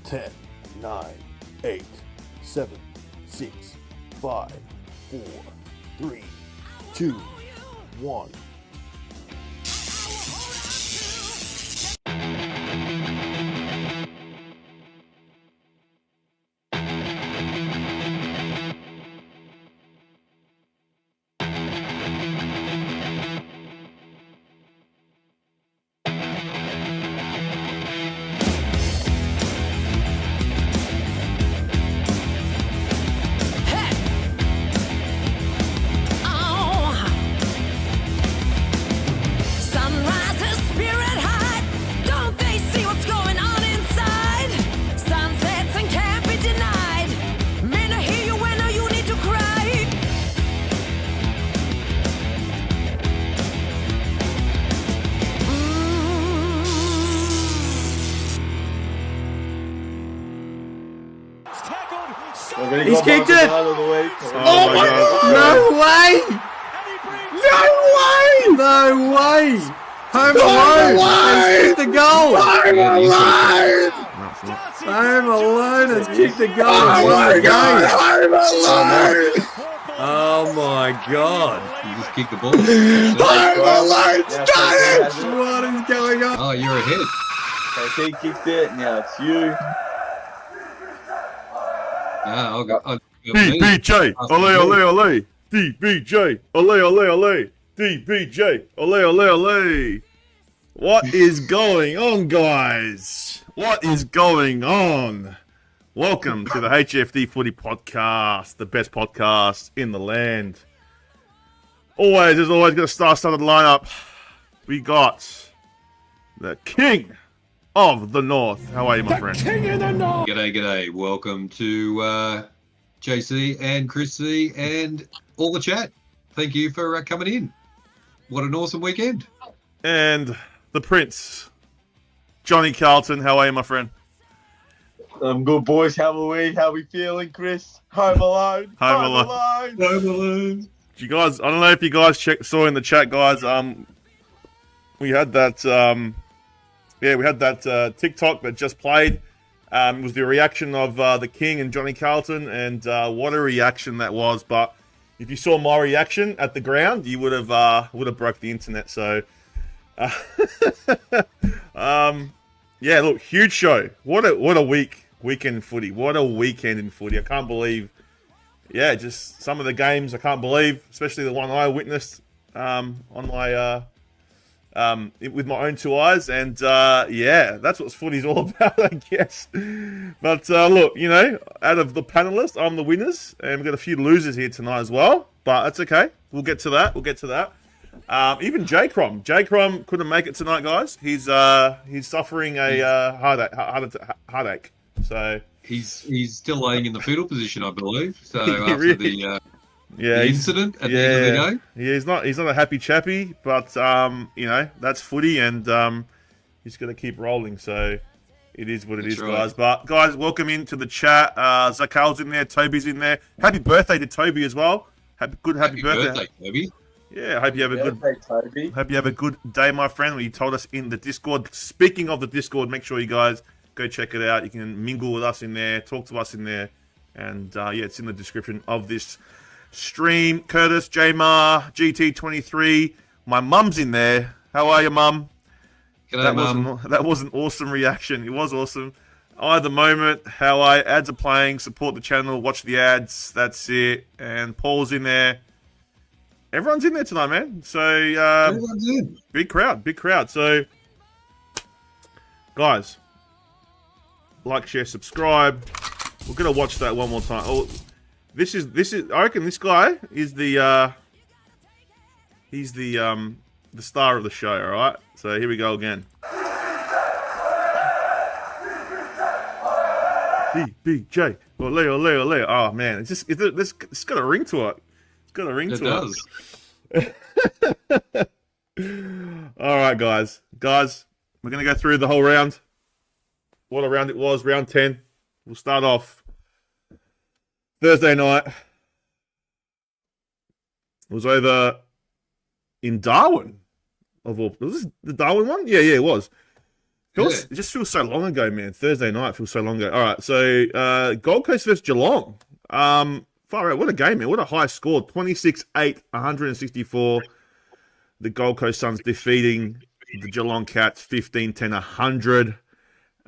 Ten, 9, 8, 7, 6, 5, 4, 3, 2, 1. He's kicked it! Oh my God. No way! No way! Home Alone has kicked the goal! Home Alone has kicked the goal and won the game! Oh my God! You just kicked the ball. What is going on? Oh, you're ahead. He kicked it, now it's you. I'll go. DBJ, ole, ole, ole. DBJ, ole, ole, ole. DBJ, ole, ole, ole. What is going on, guys? What is going on? Welcome to the HFD Footy podcast, the best podcast in the land. As always, got a star-studded lineup. We got the King of the North. How are you, my friend? G'day. Welcome to JC and Chrissy and all the chat. Thank you for coming in. What an awesome weekend. And the Prince, Johnny Carlton. How are you, my friend? I'm good, boys. How are we? How are we feeling, Chris? Home alone. Home alone. Home alone. You guys, I don't know if you guys saw in the chat, guys. We had that. We had that TikTok that just played. It was the reaction of the King and Johnny Carlton, and what a reaction that was. But if you saw my reaction at the ground, you would have broke the internet. So, yeah, look, huge show. What a weekend footy. What a weekend in footy. I can't believe. Yeah, just some of the games I can't believe, especially the one I witnessed on my. With my own two eyes, and yeah, that's what footy's all about, I guess. But look, you know, out of the panelists, I'm the winners, and we've got a few losers here tonight as well. But that's okay. We'll get to that. Even J-Crom couldn't make it tonight, guys. He's suffering a heartache. So he's still laying in the fetal position, I believe. So after really? the incident at the end of the day. Yeah, he's not a happy chappy, but you know, that's footy, and he's got to keep rolling. So it is what it is, right, guys. But guys, welcome into the chat. Zakal's in there, Toby's in there. Happy birthday to Toby as well. Happy birthday, Toby. Yeah, hope you have a good day, my friend. Well, you told us in the Discord. Speaking of the Discord, make sure you guys go check it out. You can mingle with us in there, talk to us in there, and yeah, it's in the description of this stream. Curtis, Jamar, GT23, my mum's in there. How are you, mum? G'day, mum. That was an awesome reaction. It was awesome. I, at the moment, how I ads are playing, support the channel, watch the ads. That's it. And Paul's in there. Everyone's in there tonight, man. So everyone's in. Big crowd. So guys, like, share, subscribe. We're gonna watch that one more time. Oh, this is. I reckon this guy is the. He's the star of the show. All right. So here we go again. BBJ. Ole, ole, ole. Oh man, it's got a ring to it. It's got a ring to it. It does. All right, guys, we're gonna go through the whole round. What a round it was, round 10. We'll start off Thursday night. It was over in Darwin. Was this the Darwin one? Yeah, it was. It just feels so long ago, man. Thursday night feels so long ago. All right, so Gold Coast versus Geelong. Far out. What a game, man. What a high score. 26-8, 164. The Gold Coast Suns defeating the Geelong Cats 15-10, 100.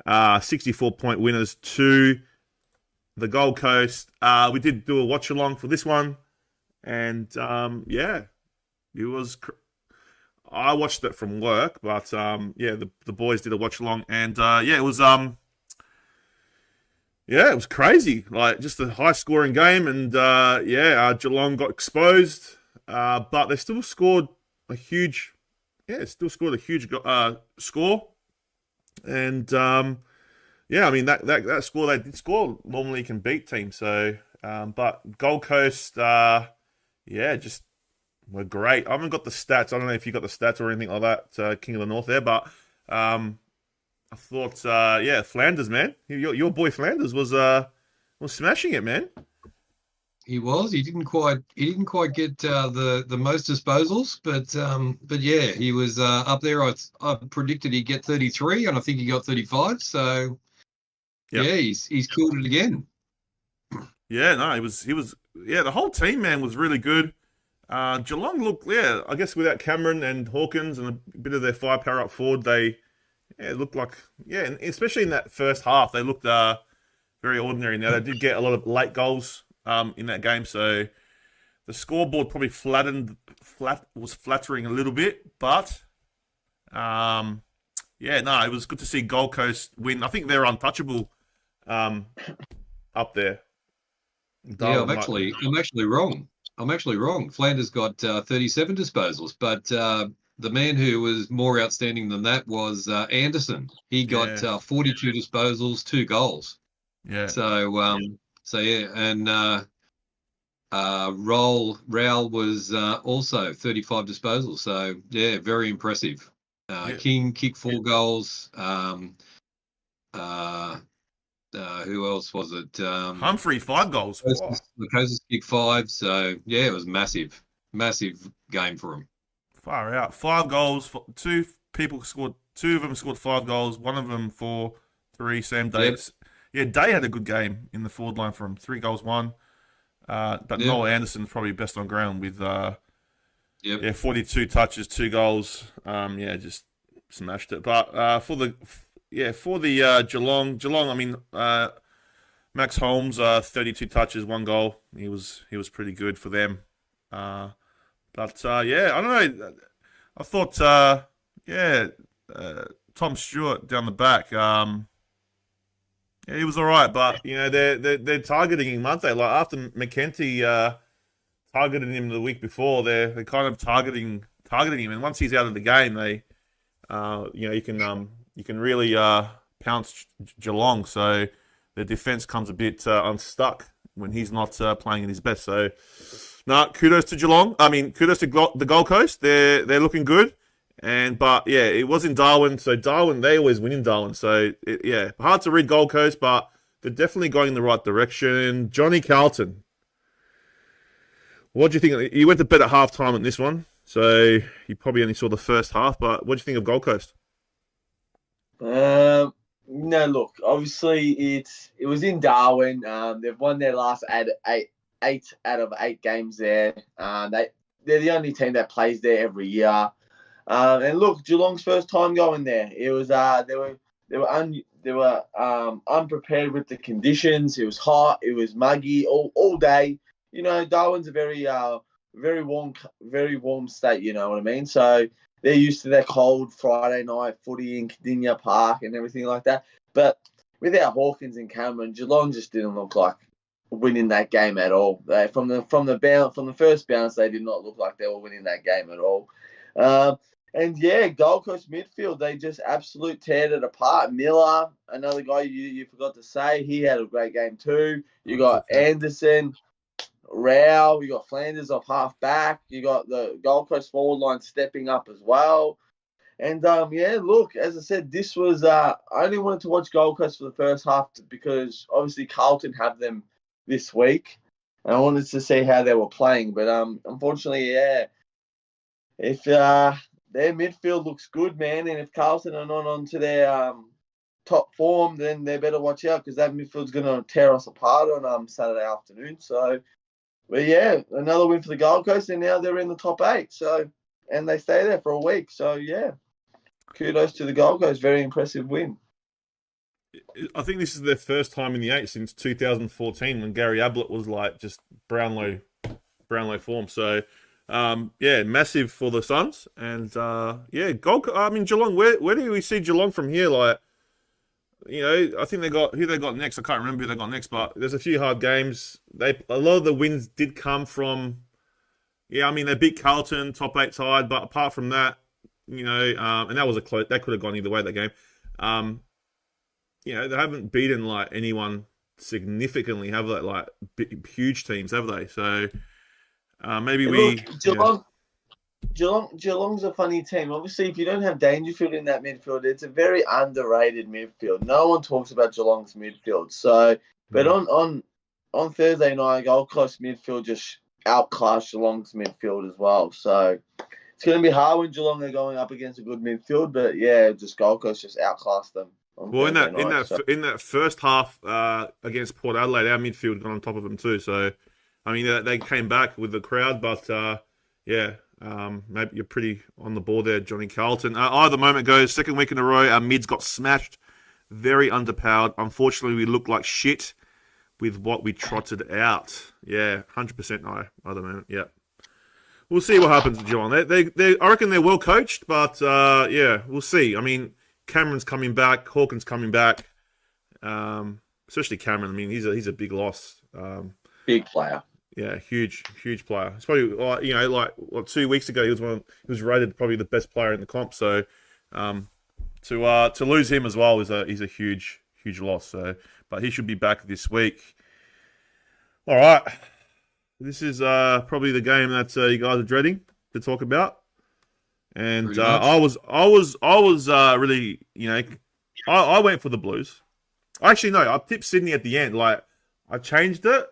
64-point winners to the Gold Coast. We did do a watch-along for this one. And, it was... I watched it from work, but the boys did a watch along, and it was it was crazy, like just a high scoring game, and Geelong got exposed, but they still scored a huge, score, and I mean that score they did score normally can beat teams, so but Gold Coast, just. Were great. I haven't got the stats. I don't know if you got the stats or anything like that, King of the North there, but I thought, Flanders, man, your boy Flanders was smashing it, man. He was. He didn't quite get the most disposals, but yeah, he was up there. I predicted he'd get 33, and I think he got 35. So he's killed it again. Yeah, no, he was. Yeah, the whole team, man, was really good. Geelong looked, I guess without Cameron and Hawkins and a bit of their firepower up forward, they looked like, and especially in that first half, they looked very ordinary. Now, they did get a lot of late goals in that game, so the scoreboard probably was flattering a little bit, but it was good to see Gold Coast win. I think they're untouchable up there. I'm actually wrong. Flanders got 37 disposals, but the man who was more outstanding than that was Anderson. He got 42 disposals, 2 goals. Yeah. And Raul was also 35 disposals. So very impressive. King kicked 4 goals. Who else was it? Humphrey, 5 goals. The Coasters kicked 5, so it was massive game for him. Far out, 5 goals. 2 people scored. 2 of them scored 5 goals. One of them 4, 3. Sam Davis. Yep. Yeah, Day had a good game in the forward line for him. 3 goals, 1. But Noel Anderson's probably best on ground with 42 touches, 2 goals. Just smashed it. But for the Geelong, I mean, Max Holmes, 32 touches, 1 goal. He was pretty good for them. I don't know. I thought, Tom Stewart down the back, he was all right, but they're targeting him, aren't they? Like after McKenty targeted him the week before, they're kind of targeting him, and once he's out of the game, they, you can really pounce Geelong, so the defense comes a bit unstuck when he's not playing at his best. So, kudos to Geelong. I mean, kudos to the Gold Coast. They're looking good, it was in Darwin. So Darwin, they always win in Darwin. So hard to read Gold Coast, but they're definitely going in the right direction. Johnny Carlton, what do you think? You went to bed at halftime in this one, so you probably only saw the first half. But what do you think of Gold Coast? No, look, obviously it was in Darwin. They've won their last eight out of 8 games there. They're the only team that plays there every year. And look, Geelong's first time going there. It was they were unprepared with the conditions. It was hot. It was muggy all day. Darwin's a very warm state. You know what I mean? So they're used to their cold Friday night footy in Cardinia Park and everything like that. But without Hawkins and Cameron, Geelong just didn't look like winning that game at all. From the first bounce, they did not look like they were winning that game at all. And yeah, Gold Coast midfield, they just absolute teared it apart. Miller, another guy you forgot to say, he had a great game too. You got Anderson, Rao, you got Flanders off half back. You got the Gold Coast forward line stepping up as well. And yeah, look, as I said, this was I only wanted to watch Gold Coast for the first half because obviously Carlton have them this week, and I wanted to see how they were playing. But unfortunately, yeah, if their midfield looks good, man, and if Carlton are not onto their top form, then they better watch out because that midfield's going to tear us apart on Saturday afternoon. So, but yeah, another win for the Gold Coast, and now they're in the top 8. So, and they stay there for a week. So yeah, kudos to the Gold Coast. Very impressive win. I think this is their first time in the 8 since 2014 when Gary Ablett was like just Brownlow form. So, yeah, massive for the Suns. And, yeah, Geelong, where do we see Geelong from here? Like, you know, I think who they got next. I can't remember who they got next, but there's a few hard games. A lot of the wins did come from, yeah, I mean, they beat Carlton, top 8 side, but apart from that, you know, and that was that could have gone either way, that game. You know, they haven't beaten like anyone significantly, have they? Like huge teams, have they? So maybe Geelong's a funny team. Obviously, if you don't have Dangerfield in that midfield, it's a very underrated midfield. No one talks about Geelong's midfield. So, but on Thursday night, Gold Coast midfield just outclassed Geelong's midfield as well. So it's going to be hard when Geelong are going up against a good midfield. But yeah, just Gold Coast just outclassed them. Well, in that first half against Port Adelaide, our midfield got on top of them too. So, I mean, they came back with the crowd, but yeah, maybe you're pretty on the ball there, Johnny Carlton. The moment goes, second week in a row, our mids got smashed, very underpowered. Unfortunately, we looked like shit with what we trotted out. Yeah, 100% no at the moment. Yeah, we'll see what happens to Geelong. I reckon they're well coached, but yeah, we'll see. I mean, Cameron's coming back, Hawkins coming back, especially Cameron. I mean, he's a big loss. Big player. Yeah, huge player. It's probably, you know, like 2 weeks ago, he was rated probably the best player in the comp. So to lose him as well is a huge loss. So, but he should be back this week. All right, this is probably the game that you guys are dreading to talk about. And I was really, you know, I went for the Blues. Actually, no, I tipped Sydney at the end. Like, I changed it,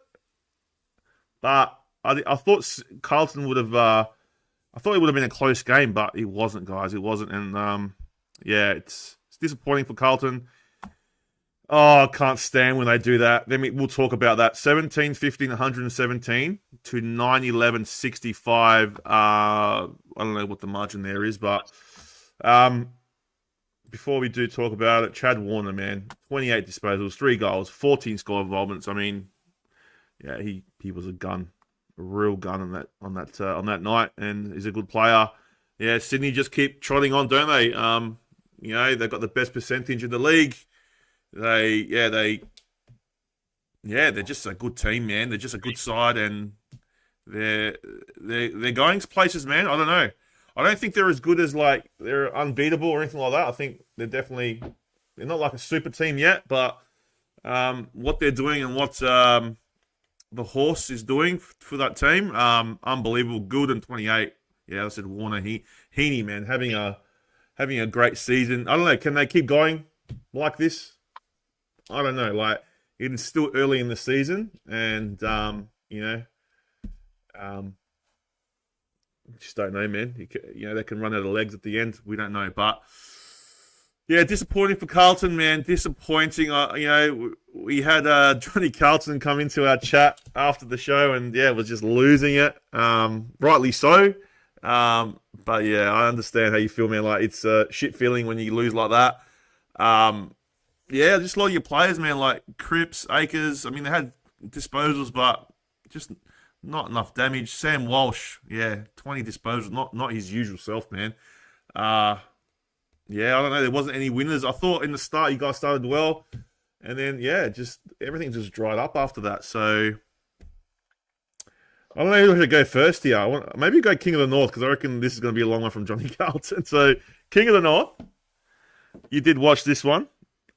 but I thought Carlton would have. I thought it would have been a close game, but it wasn't, guys. It wasn't, and yeah, it's disappointing for Carlton. Oh, I can't stand when they do that. Then we'll talk about that. 17-15, 117 to 9-11, 65. I don't know what the margin there is, but before we do talk about it, Chad Warner, man, 28 disposals, 3 goals, 14 score involvements. I mean, yeah, he was a gun, a real gun on that night, and he's a good player. Yeah, Sydney just keep trotting on, don't they? You know, they've got the best percentage in the league. They're just a good team, man. They're just a good side, and they're going places, man. I don't know. I don't think they're as good as like they're unbeatable or anything like that. I think they're not like a super team yet, but what they're doing and what the horse is doing for that team, unbelievable. Good and 28. Yeah, I said Warner, Heaney, man, having a great season. I don't know. Can they keep going like this? I don't know. Like, it's still early in the season, and you know, just don't know, man. You know, they can run out of legs at the end. We don't know, but yeah, disappointing for Carlton, man. Disappointing. You know, we had Johnny Carlton come into our chat after the show, and yeah, was just losing it. Rightly so. But yeah, I understand how you feel, man. Like, it's a shit feeling when you lose like that. Yeah, just a lot of your players, man, like Cripps, Akers. I mean, they had disposals, but just not enough damage. Sam Walsh, yeah, 20 disposals, not his usual self, man. Yeah, I don't know. There wasn't any winners. I thought in the start you guys started well, and then just everything just dried up after that. So I don't know who should go first here. Maybe go King of the North because I reckon this is going to be a long one from Johnny Carlton. So King of the North, you did watch this one.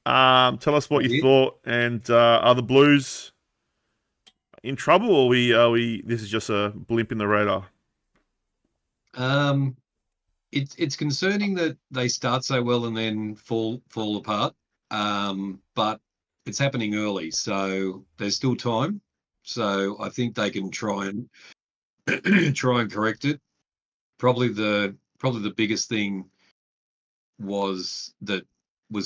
Tell us what you thought, and are the Blues in trouble, or are we? This is just a blimp in the radar. It's concerning that they start so well and then fall apart. But it's happening early, so there's still time. So I think they can try and correct it. Probably the biggest thing was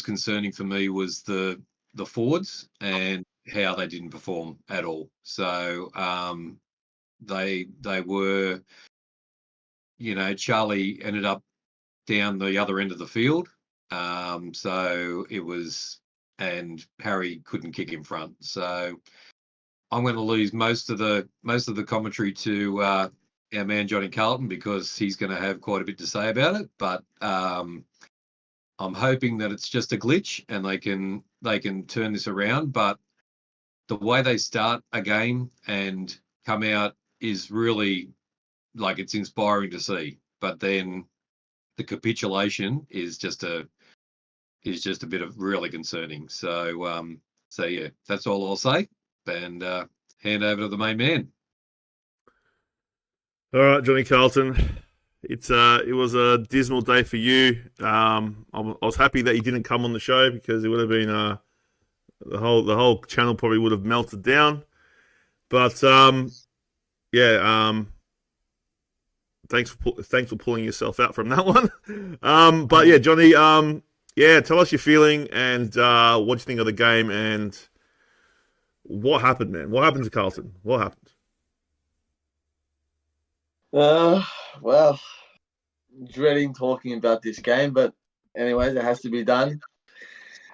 concerning for me was the forwards and how they didn't perform at all. So they were, Charlie ended up down the other end of the field. So it was, and Harry couldn't kick in front. So I'm going to lose most of the commentary to our man Johnny Carlton because he's going to have quite a bit to say about it. But I'm hoping that it's just a glitch and they can turn this around. But the way they start a game and come out is really it's inspiring to see. But then the capitulation is just a bit of really concerning. So yeah, that's all I'll say. And hand over to the main man. All right, Johnny Carlton. It was a dismal day for you. I was happy that you didn't come on the show because it would have been the whole channel probably would have melted down. But thanks for pulling yourself out from that one. But yeah, Johnny. Tell us your feeling and what you think of the game and what happened, man. What happened to Carlton? What happened? Well, dreading talking about this game, but anyways, it has to be done.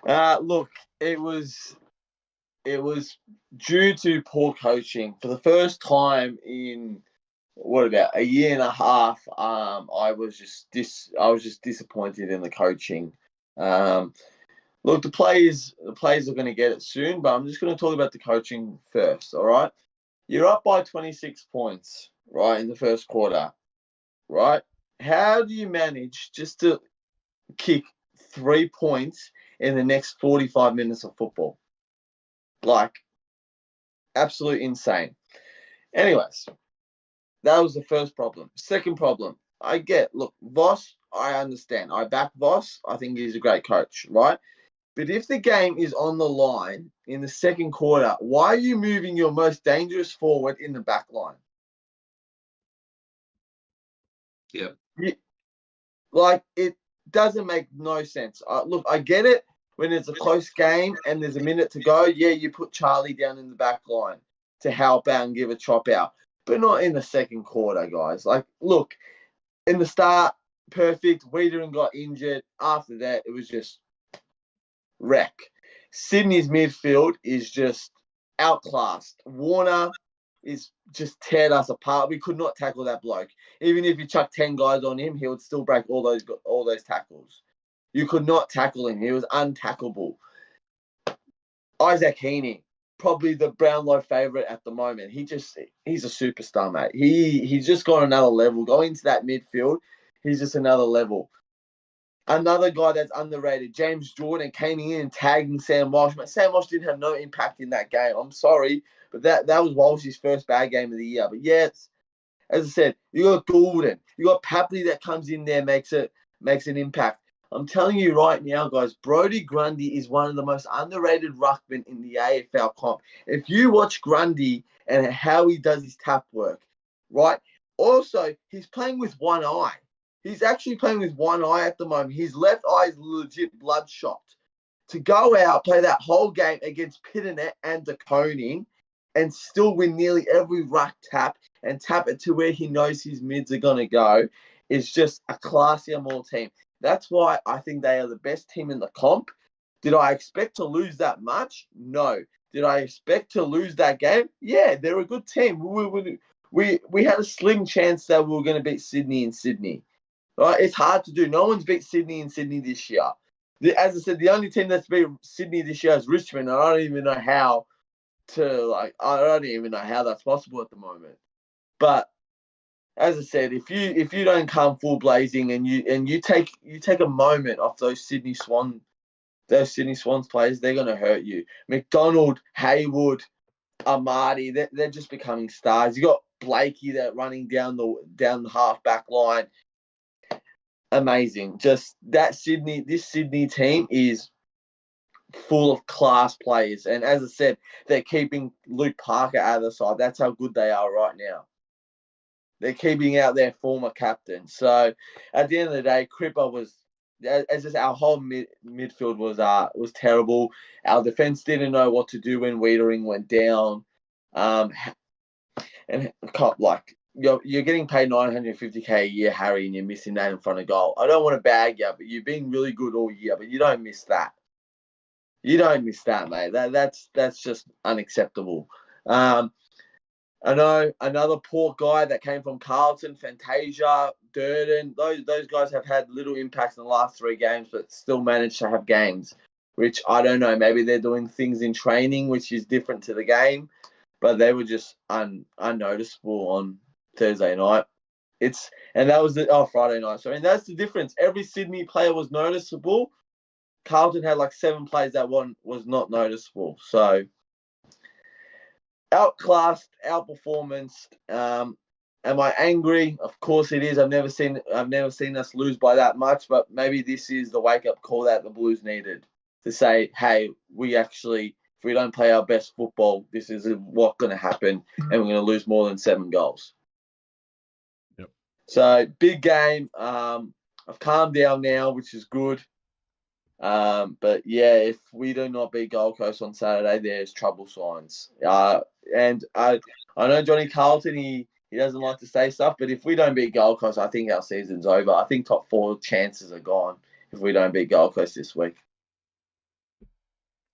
Look, it was due to poor coaching. For the first time in about a year and a half, I was just disappointed in the coaching. Look, the players are going to get it soon, but I'm just going to talk about the coaching first. All right, you're up by 26 points, right, in the first quarter, right? How do you manage just to kick 3 points in the next 45 minutes of football? Absolute insane. Anyways, that was the first problem. Second problem, Voss, I understand. I back Voss. I think he's a great coach, right? But if the game is on the line in the second quarter, why are you moving your most dangerous forward in the back line? Yeah. It doesn't make no sense. Look, I get it when it's a close game and there's a minute to go. Yeah, you put Charlie down in the back line to help out and give a chop out. But not in the second quarter, guys. Look, in the start, perfect. Wiedering got injured. After that, it was just wreck. Sydney's midfield is just outclassed. Warner is just teared us apart. We could not tackle that bloke. Even if you chuck 10 guys on him, he would still break all those tackles. You could not tackle him. He was untackleable. Isaac Heaney, probably the Brownlow favourite at the moment. He's a superstar, mate. He's just got another level. Going into that midfield, he's just another level. Another guy that's underrated, James Jordan, came in and tagging Sam Walsh. But Sam Walsh didn't have no impact in that game. I'm sorry, but that was Walsh's first bad game of the year. But yes, as I said, you got Goulden, you got Papley that comes in there, makes an impact. I'm telling you right now, guys, Brodie Grundy is one of the most underrated ruckmen in the AFL comp. If you watch Grundy and how he does his tap work, right? Also, he's playing with one eye. He's actually playing with one eye at the moment. His left eye is legit bloodshot. To go out, play that whole game against Pitternet and De Koning and still win nearly every ruck tap and tap it to where he knows his mids are going to go is just a classier more team. That's why I think they are the best team in the comp. Did I expect to lose that much? No. Did I expect to lose that game? Yeah, they're a good team. We had a slim chance that we were going to beat Sydney in Sydney. Right? It's hard to do. No one's beat Sydney in Sydney this year. As I said, the only team that's beat Sydney this year is Richmond, and I don't even know how I don't even know how that's possible at the moment. But as I said, if you don't come full blazing and you take a moment off those Sydney Swans players, they're going to hurt you. McDonald, Haywood, Amadi, they're just becoming stars. You got Blakey that running down the half back line. Amazing. Just this Sydney team is full of class players. And as I said, they're keeping Luke Parker out of the side. That's how good they are right now. They're keeping out their former captain. So at the end of the day, Cripper was, our whole midfield was terrible. Our defense didn't know what to do when Wiedering went down. And like, you're getting paid $950K a year, Harry, and you're missing that in front of goal. I don't want to bag you, but you've been really good all year, but you don't miss that. You don't miss that, mate. That's just unacceptable. I know another poor guy that came from Carlton, Fantasia, Durden. Those guys have had little impacts in the last 3 games, but still managed to have games, which I don't know. Maybe they're doing things in training, which is different to the game, but they were just unnoticeable on Thursday night. That was Friday night. So that's the difference. Every Sydney player was noticeable. Carlton had like 7 players that one was not noticeable. So outclassed, outperformance. Am I angry? Of course it is. I've never seen us lose by that much, but maybe this is the wake-up call that the Blues needed to say, hey, if we don't play our best football, this is what's going to happen, and we're going to lose more than 7 goals. Yep. So big game. I've calmed down now, which is good. But yeah, if we do not beat Gold Coast on Saturday, there's trouble signs. And I know Johnny Carlton, he doesn't like to say stuff, but if we don't beat Gold Coast, I think our season's over. I think top 4 chances are gone if we don't beat Gold Coast this week.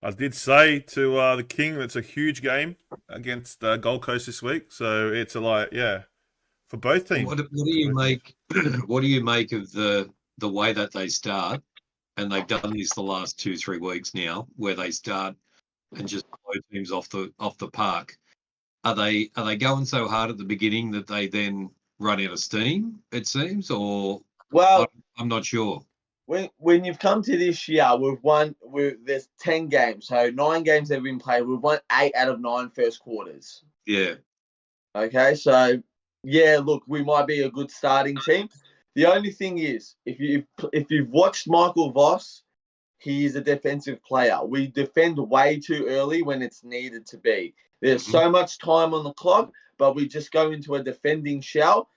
I did say to the King that's a huge game against Gold Coast this week, so it's for both teams. What do you make? What do you make of the way that they start? And they've done this the last 2-3 weeks now, where they start and just blow teams off the park. Are they going so hard at the beginning that they then run out of steam? It seems, or I'm not sure. When you've come to this year, there's 10 games, so 9 games have been played. We've won 8 out of 9 first quarters. Yeah. Okay, so yeah, look, we might be a good starting team. The only thing is, if you've watched Michael Voss, he is a defensive player. We defend way too early when it's needed to be. There's so much time on the clock, but we just go into a defending shell.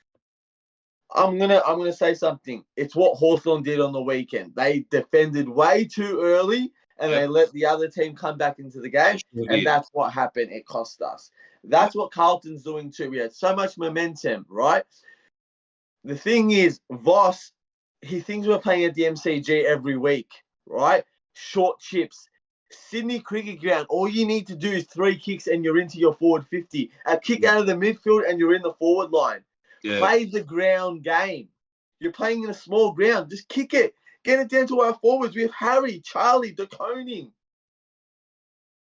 I'm gonna say something. It's what Hawthorn did on the weekend. They defended way too early, and they let the other team come back into the game, and that's what happened. It cost us. That's what Carlton's doing too. We had so much momentum, right? The thing is, Voss, he thinks we're playing at the MCG every week, right? Short chips. Sydney Cricket Ground, all you need to do is 3 kicks and you're into your forward 50. A kick out of the midfield and you're in the forward line. Yeah. Play the ground game. You're playing in a small ground. Just kick it. Get it down to our forwards. We have Harry, Charlie, De Koning.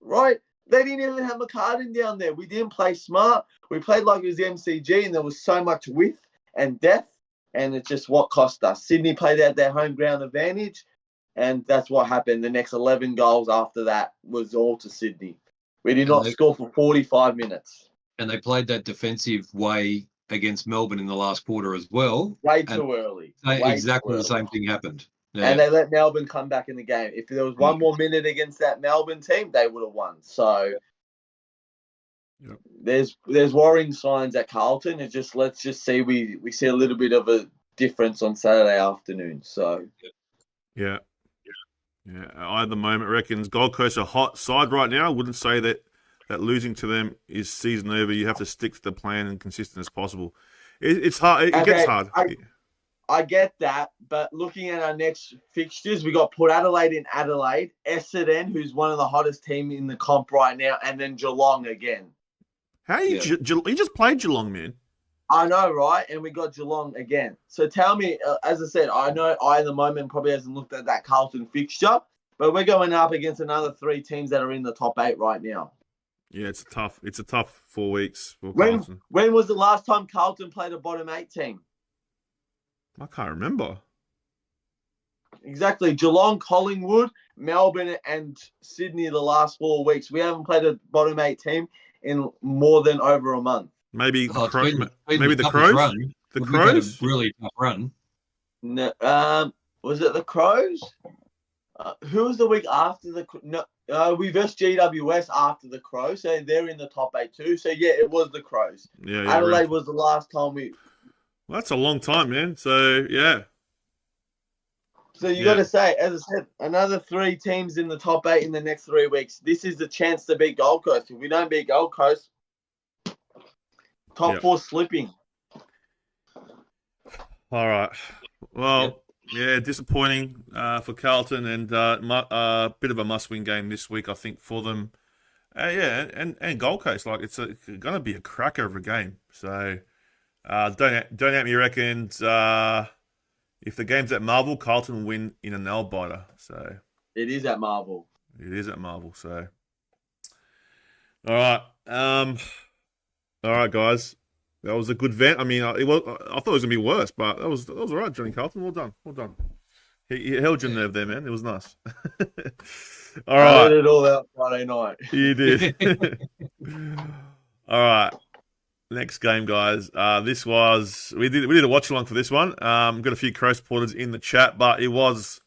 Right? They didn't even have McCartan down there. We didn't play smart. We played like it was the MCG and there was so much width and depth, and it's just what cost us. Sydney played out their home ground advantage, and that's what happened. The next 11 goals after that was all to Sydney. We did not score for 45 minutes. And they played that defensive way against Melbourne in the last quarter as well. Way too early. Exactly the same thing happened. Yeah. And they let Melbourne come back in the game. If there was one more minute against that Melbourne team, they would have won. So there's worrying signs at Carlton. Let's just see we see a little bit of a difference on Saturday afternoon. So yeah. I at the moment reckons Gold Coast are a hot side right now. I wouldn't say that losing to them is season over. You have to stick to the plan and consistent as possible. It's hard. It gets hard. I get that, but looking at our next fixtures, we got Port Adelaide in Adelaide, Essendon, who's one of the hottest teams in the comp right now, and then Geelong again. How you just played Geelong, man? I know, right? And we got Geelong again. So tell me, as I said, I know at the moment probably hasn't looked at that Carlton fixture, but we're going up against another 3 teams that are in the top 8 right now. Yeah, it's a tough 4 weeks for When Carlton. when was the last time Carlton played a bottom 8 team? I can't remember. Exactly. Geelong, Collingwood, Melbourne, and Sydney the last 4 weeks. We haven't played a bottom 8 team in more than over a month. Maybe Oh, it's been maybe the toughest Crows. run. The We've had Crows. a really tough run. No, was it the Crows? Who was the week after the? No, we versed GWS after the Crows, so they're in the top 8 too. So yeah, it was the Crows. Yeah, Adelaide was the last time we. Well, that's a long time, man. So yeah. So you got to say, as I said, another 3 teams in the top 8 in the next 3 weeks. This is the chance to beat Gold Coast. If we don't beat Gold Coast, top 4 slipping. All right. Well, yeah, disappointing for Carlton, and a bit of a must-win game this week, I think, for them. And Gold Coast, like it's going to be a cracker of a game. So don't have me reckon. If the game's at Marvel, Carlton will win in a nail biter. So it is at Marvel. It is at Marvel. So all right, all right, guys. That was a good vent. I mean, I thought it was gonna be worse, but that was all right, Johnny Carlton. Well done. He held your nerve there, man. It was nice. All right, I let it all out Friday night. You did. All right. Next game, guys. We did a watch along for this one. Got a few Crow supporters in the chat, but it was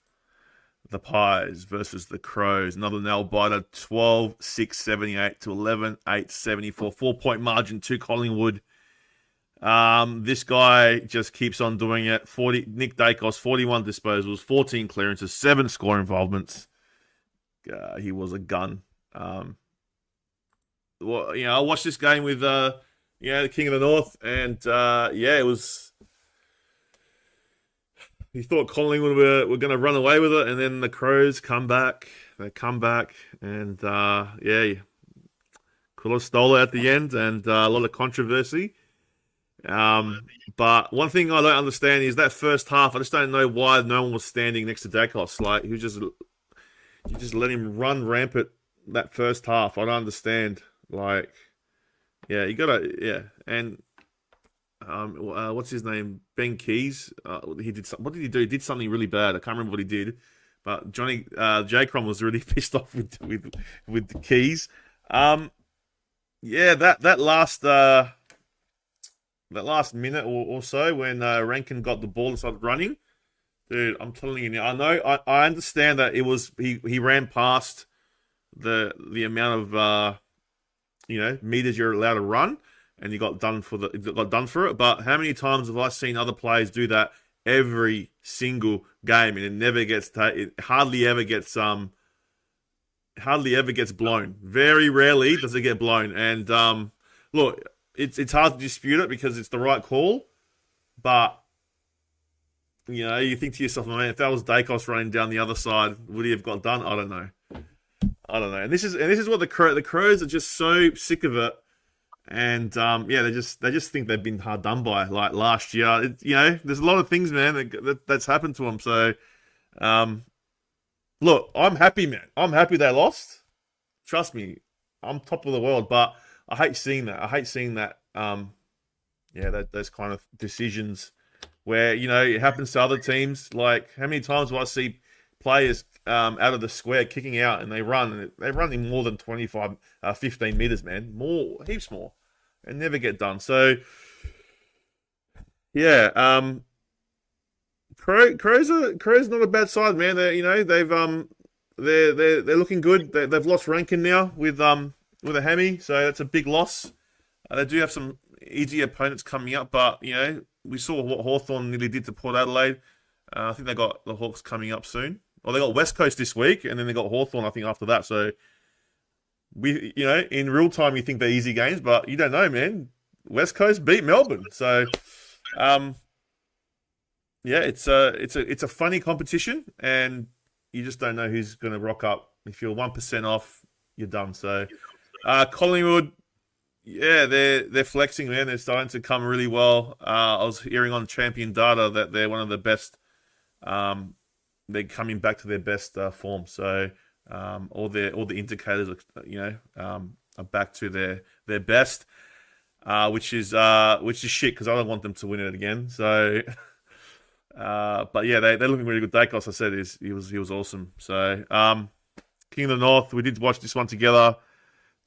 the Pies versus the Crows. Another nail biter, 12-6-78 to 11-8-74. 4-point margin to Collingwood. This guy just keeps on doing it. Nick Dacos, 41 disposals, 14 clearances, 7 score involvements. He was a gun. I watched this game with the King of the North, and it was. He thought Collingwood were going to run away with it, and then the Crows come back. They come back, and could have stole it at the end, and a lot of controversy. But one thing I don't understand is that first half, I just don't know why no one was standing next to Dacos. Like, you just let him run rampant that first half. I don't understand. Like, you gotta, and what's his name? Ben Keys. What did he do? He did something really bad. I can't remember what he did. But J-Crom was really pissed off with the Keys. That last minute or so when Rankin got the ball and started running, dude, I'm telling you now. I know, I understand that it was he ran past the amount of meters you're allowed to run, and he got done for it. But how many times have I seen other players do that every single game, and it never gets it hardly ever gets blown. Very rarely does it get blown. And look, it's hard to dispute it because it's the right call, but you think to yourself, man, if that was Dacos running down the other side, would he have got done? I don't know. And this is what the Crows are just so sick of it, and they just think they've been hard done by, like last year. There's a lot of things, man, that's happened to them. So, look, I'm happy, man. I'm happy they lost. Trust me, I'm top of the world, but I hate seeing that. Those kind of decisions where it happens to other teams. Like, how many times do I see players out of the square kicking out, and they run in more than 15 meters, man, heaps more, and never get done. So Crows not a bad side, man. They're looking good. They've lost Rankin now with a hammy, so that's a big loss. They do have some easy opponents coming up, but we saw what Hawthorn nearly did to Port Adelaide. I think they got the Hawks coming up soon. Well, they got West Coast this week, and then they got Hawthorn, I think, after that. So in real time, you think they're easy games, but you don't know, man. West Coast beat Melbourne, so it's a funny competition, and you just don't know who's going to rock up. If you're 1% off, you're done. So Collingwood, Yeah, they're flexing, man. They're starting to come really well. I was hearing on Champion Data that they're one of the best. They're coming back to their best form. So all the indicators, are back to their best, which is shit because I don't want them to win it again. So, but yeah, they're looking really good. Dacos, I said, he was awesome. So, King of the North, we did watch this one together.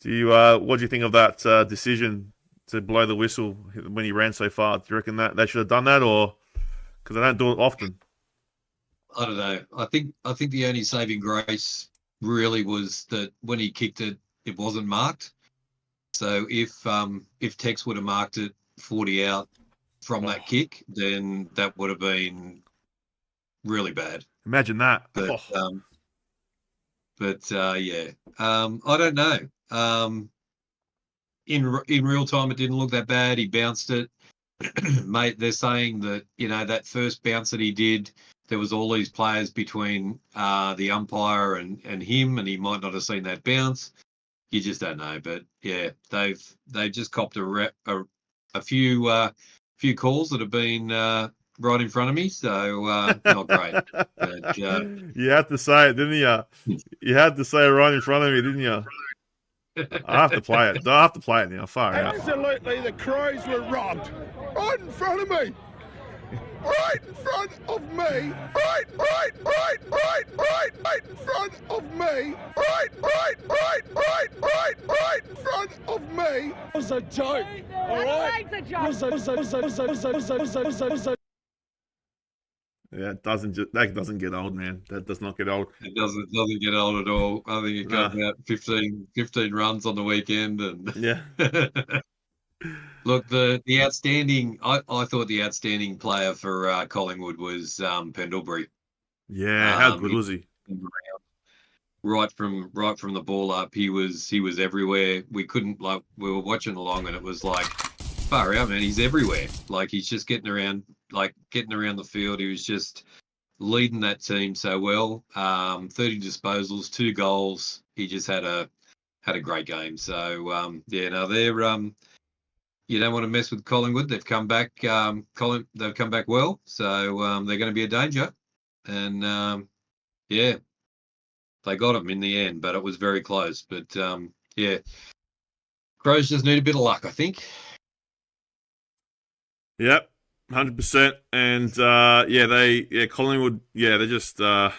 What do you think of that decision to blow the whistle when he ran so far? Do you reckon that they should have done that, or because they don't do it often? I don't know. I think the only saving grace really was that when he kicked it, it wasn't marked. So if Tex would have marked it 40 out from that kick, then that would have been really bad. Imagine that. But yeah, I don't know. In real time, it didn't look that bad. He bounced it, mate. They're saying that that first bounce that he did, there was all these players between the umpire and him, and he might not have seen that bounce. You just don't know. But yeah, they've just copped a few calls that have been right in front of me, so not great. But, you had to say it, didn't you? You had to say it right in front of me, didn't you? I have to play it. I have to play it now. Far out. Absolutely, the Crows were robbed. Right in front of me. Right in front of me. Right in front of me. Right in front of me. It was a joke. All right? Yeah, that doesn't get old, man. That does not get old. It doesn't get old at all. I think it got about 15 runs on the weekend, and yeah. Look, the outstanding. I thought the outstanding player for Collingwood was Pendlebury. Yeah, how good was he? Right from the ball up, he was everywhere. We were watching along, and it was like, far out, man. He's everywhere. Like he's just getting around the field. He was just leading that team so well. 30 disposals, 2 goals. He just had a great game. So they're you don't want to mess with Collingwood. They've come back. They've come back well. So they're going to be a danger. And they got him in the end, but it was very close. But Crows just need a bit of luck, I think. Yep, 100%. And Collingwood, they just know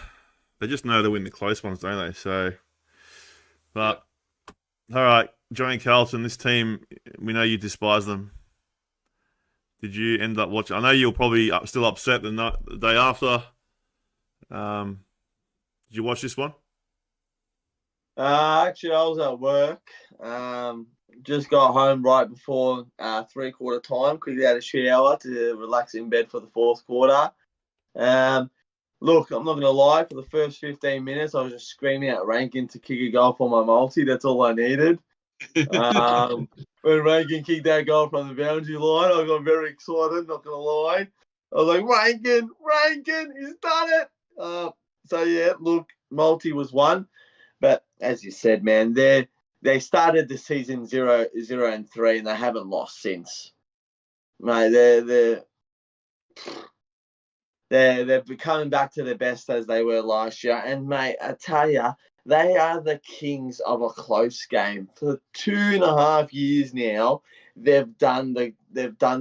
to win the close ones, don't they? So, but all right, Johnny Carlton, this team, we know you despise them. Did you end up watching? I know you're probably still upset the day after. Did you watch this one? Actually, I was at work. Just got home right before 3/4 time. Quickly had a shower to relax in bed for the 4th quarter. Look, I'm not going to lie. For the first 15 minutes, I was just screaming at Rankin to kick a goal for my multi. That's all I needed. When Rankin kicked that goal from the boundary line, I got very excited, not going to lie. I was like, Rankin, he's done it. So, yeah, look, multi was won. But as you said, man, they started the season 0-3, and they haven't lost since. Mate, they're coming back to their best as they were last year. And mate, I tell you, they are the kings of a close game. For 2.5 years now, they've done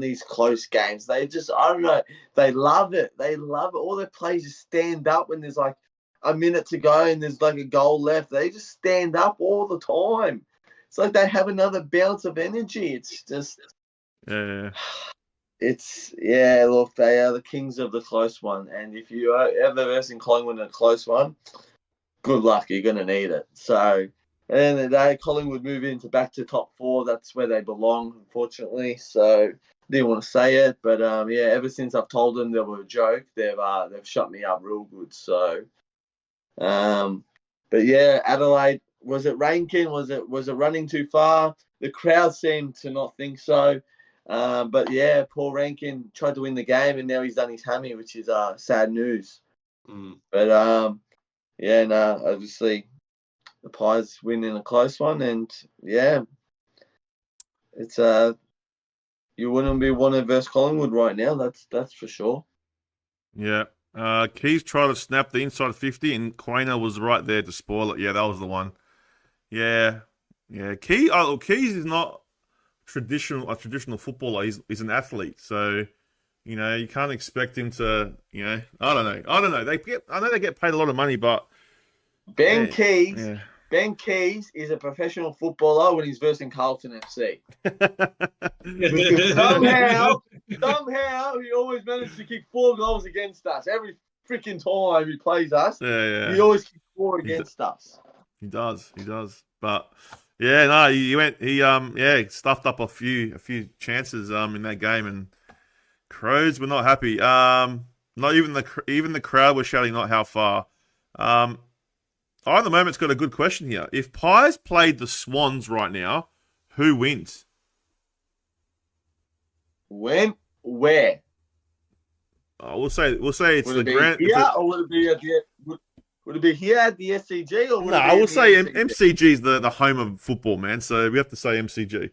these close games. They just, I don't know, they love it. They love it. All their players just stand up when there's like a minute to go and there's like a goal left. They just stand up all the time. It's like they have another bounce of energy. It's just, yeah. Look, they are the kings of the close one. And if you are ever versing Collingwood in a close one, good luck. You're going to need it. So, at the end of the day, Collingwood move back to top 4. That's where they belong, unfortunately. So, didn't want to say it. But, ever since I've told them they were a joke, they've shut me up real good. So, but yeah, Adelaide, was it Rankin? Was it running too far? The crowd seemed to not think so. But yeah, Paul Rankin tried to win the game, and now he's done his hammy, which is sad news. But obviously the Pies win in a close one, and yeah, It's you wouldn't be wanting versus Collingwood right now. That's for sure. Yeah. Keys tried to snap the inside 50, and Quainer was right there to spoil it. Yeah, that was the one. Yeah. Keys is not a traditional footballer. He's an athlete, so you can't expect him to. I don't know. I know they get paid a lot of money, but Ben yeah, Keys. Yeah. Ben Keys is a professional footballer when he's versing Carlton FC. Somehow he always manages to kick 4 goals against us. Every freaking time he plays us, Yeah. he always kicks 4 against us. He does. But yeah, no, he stuffed up a few chances in that game, and Crows were not happy. Not even the crowd was shouting, "Not how far." I, at the moment's got a good question here. If Pies played the Swans right now, who wins? When? Where? We'll say it's Would the it be Grant. here, or would it be at the? Would it be here at the SCG, or would No, it be I will at the say MCG? MCG is the home of football, man. So we have to say MCG.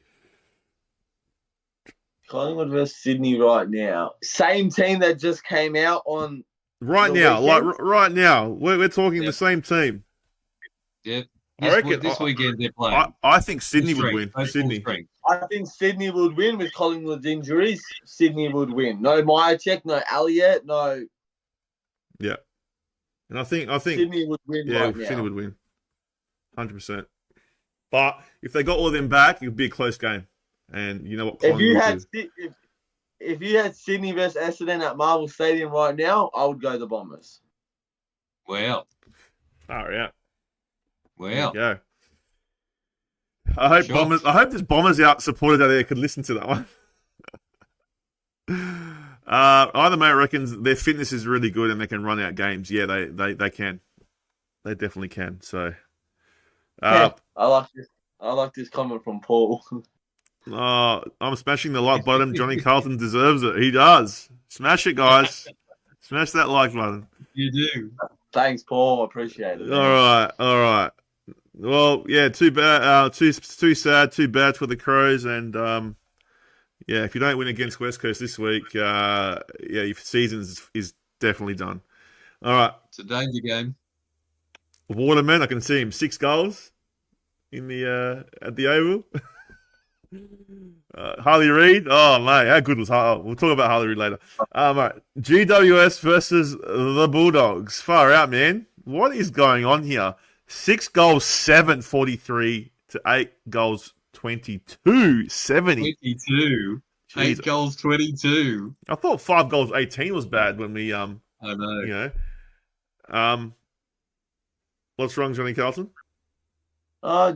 Collingwood versus Sydney right now. Same team that just came out on Right the now, weekend? right now, we're talking Yep. the same team. Yeah. I reckon This weekend they're playing. I think Sydney would win. Full Sydney. strength. I think Sydney would win with Collingwood's injuries. Sydney would win. No Myercheck, no Elliott, no. Yeah, and I think Sydney would win yeah, right now. Sydney would win, 100%. But if they got all of them back, it'd be a close game. And you know what? If you Collingwood had do. if you had Sydney versus Essendon at Marvel Stadium right now, I would go the Bombers. Wow. Oh yeah, Wow. there you go. I hope Shocked. I hope there's Bombers out supporters out there could listen to that one. Either mate reckons their fitness is really good and they can run out games. Yeah, they can. They definitely can. So, I like this comment from Paul. I'm smashing the like button. Johnny Carlton deserves it. He does. Smash it, guys. Smash that like button. You do. Thanks, Paul. Appreciate it. All right. Well, yeah, too bad. Too sad. Too bad for the Crows. And yeah, if you don't win against West Coast this week, yeah, your season is definitely done. All right, It's a danger game. Waterman. I can see him 6 goals in the at the Oval. Harley Reid. Oh mate, how good was Harley? We'll talk about Harley Reid later. Right. GWS versus the Bulldogs. Far out, man. What is going on here? 6 goals, 7-43 to 8 goals, 22-70. 22. 8 goals, 22. I thought 5 goals, 18 was bad when we I know. What's wrong, Johnny Carlton?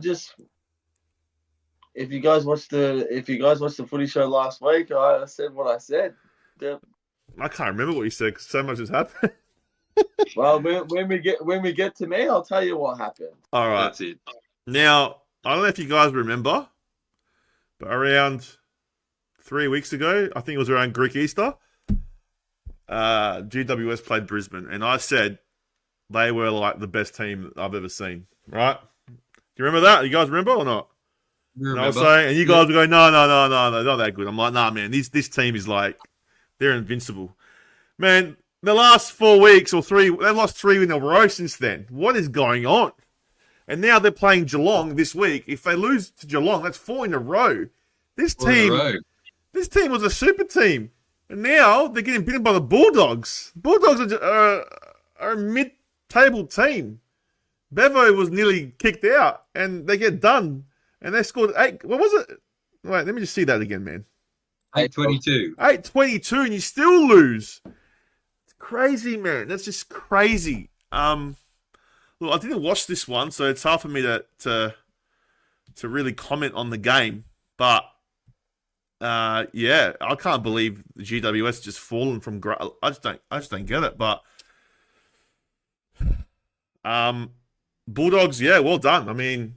Just if you guys watched the footy show last week, I said what I said. I can't remember what you said because so much has happened. Well, when we get to me, I'll tell you what happened. All right. That's it. Now, I don't know if you guys remember, but around 3 weeks ago, I think it was around Greek Easter, GWS played Brisbane, and I said they were like the best team I've ever seen, right? Do you remember that? You guys remember or not? You And I was remember? saying, and you guys were going, no, not that good. I'm like, nah, man, this team is like, they're invincible. Man, the last 4 weeks or 3, they've lost 3 in a row since then. What is going on? And now they're playing Geelong this week. If they lose to Geelong, that's 4 in a row. This team was a super team. And now they're getting beaten by the Bulldogs. Bulldogs are a mid-table team. Bevo was nearly kicked out, and they get done. And they scored 8. What was it? Wait, let me just see that again, man. 8-22. 8-22, and you still lose. It's crazy, man. That's just crazy. Look, I didn't watch this one, so it's hard for me to really comment on the game. But yeah, I can't believe the GWS just fallen from. I just don't get it. But Bulldogs, yeah, well done. I mean,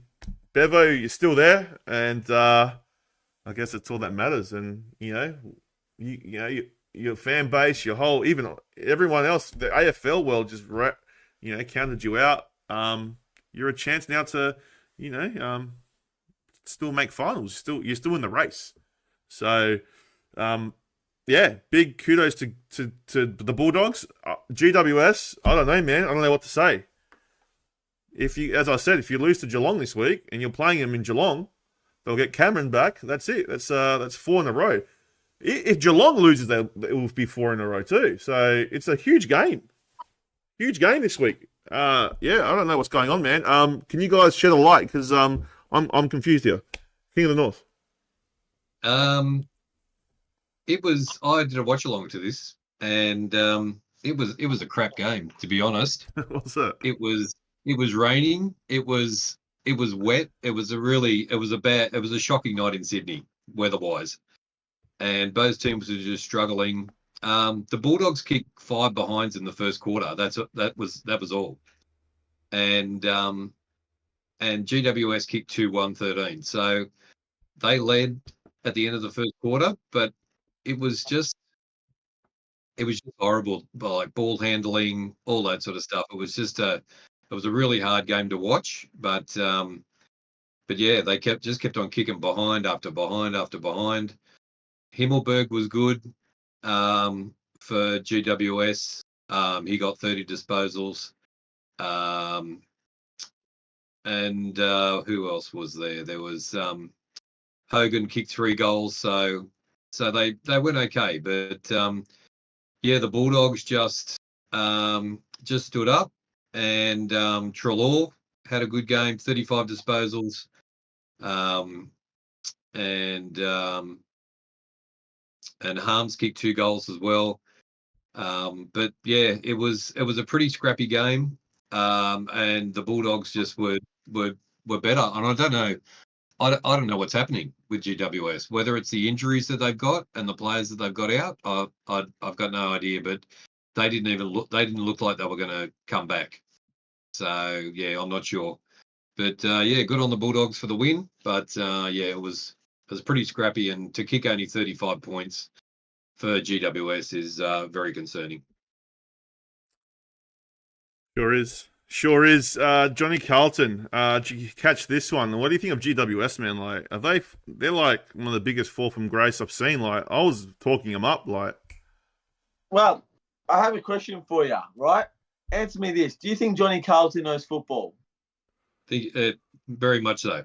Bevo, you're still there, and I guess it's all that matters. And your fan base, your whole, even everyone else, the AFL world just counted you out. You're a chance now to still make finals. You're still in the race. So, yeah, big kudos to the Bulldogs. GWS, I don't know, man. I don't know what to say. As I said, if you lose to Geelong this week and you're playing them in Geelong, they'll get Cameron back. That's it. That's 4 in a row. If Geelong loses, it will be 4 in a row too. So it's a huge game. Huge game this week. Yeah, I don't know what's going on, man. Can you guys shed a light? Because I'm confused here. King of the North. I did a watch along to this, and it was a crap game, to be honest. What's that? It was raining. It was wet. It was a shocking night in Sydney, weather-wise, and both teams were just struggling. The Bulldogs kicked 5 behinds in the first quarter. That was all, and GWS kicked 2 1-13. So they led at the end of the first quarter, but it was just horrible, like ball handling, all that sort of stuff. It was a really hard game to watch, but yeah, they kept on kicking behind after behind after behind. Himmelberg was good for GWS. He got 30 disposals. And who else was there? There was Hogan kicked 3 goals, so they went okay. But yeah, the Bulldogs just stood up, and Treloar had a good game, 35 disposals, and Harms kicked 2 goals as well. But yeah, it was a pretty scrappy game, and the Bulldogs just were better. And I don't know. I don't know what's happening with GWS, whether it's the injuries that they've got and the players that they've got out. I've got no idea, but they didn't look like they were going to come back. So yeah, I'm not sure. But yeah, good on the Bulldogs for the win. But yeah, it was pretty scrappy, and to kick only 35 points for GWS is very concerning. Sure is. Johnny Carlton, did you catch this one? What do you think of GWS, man? Like, they're like one of the biggest fall from grace I've seen. Like, I was talking them up, like. Well, I have a question for you, right? Answer me this. Do you think Johnny Carlton knows football? Very much so.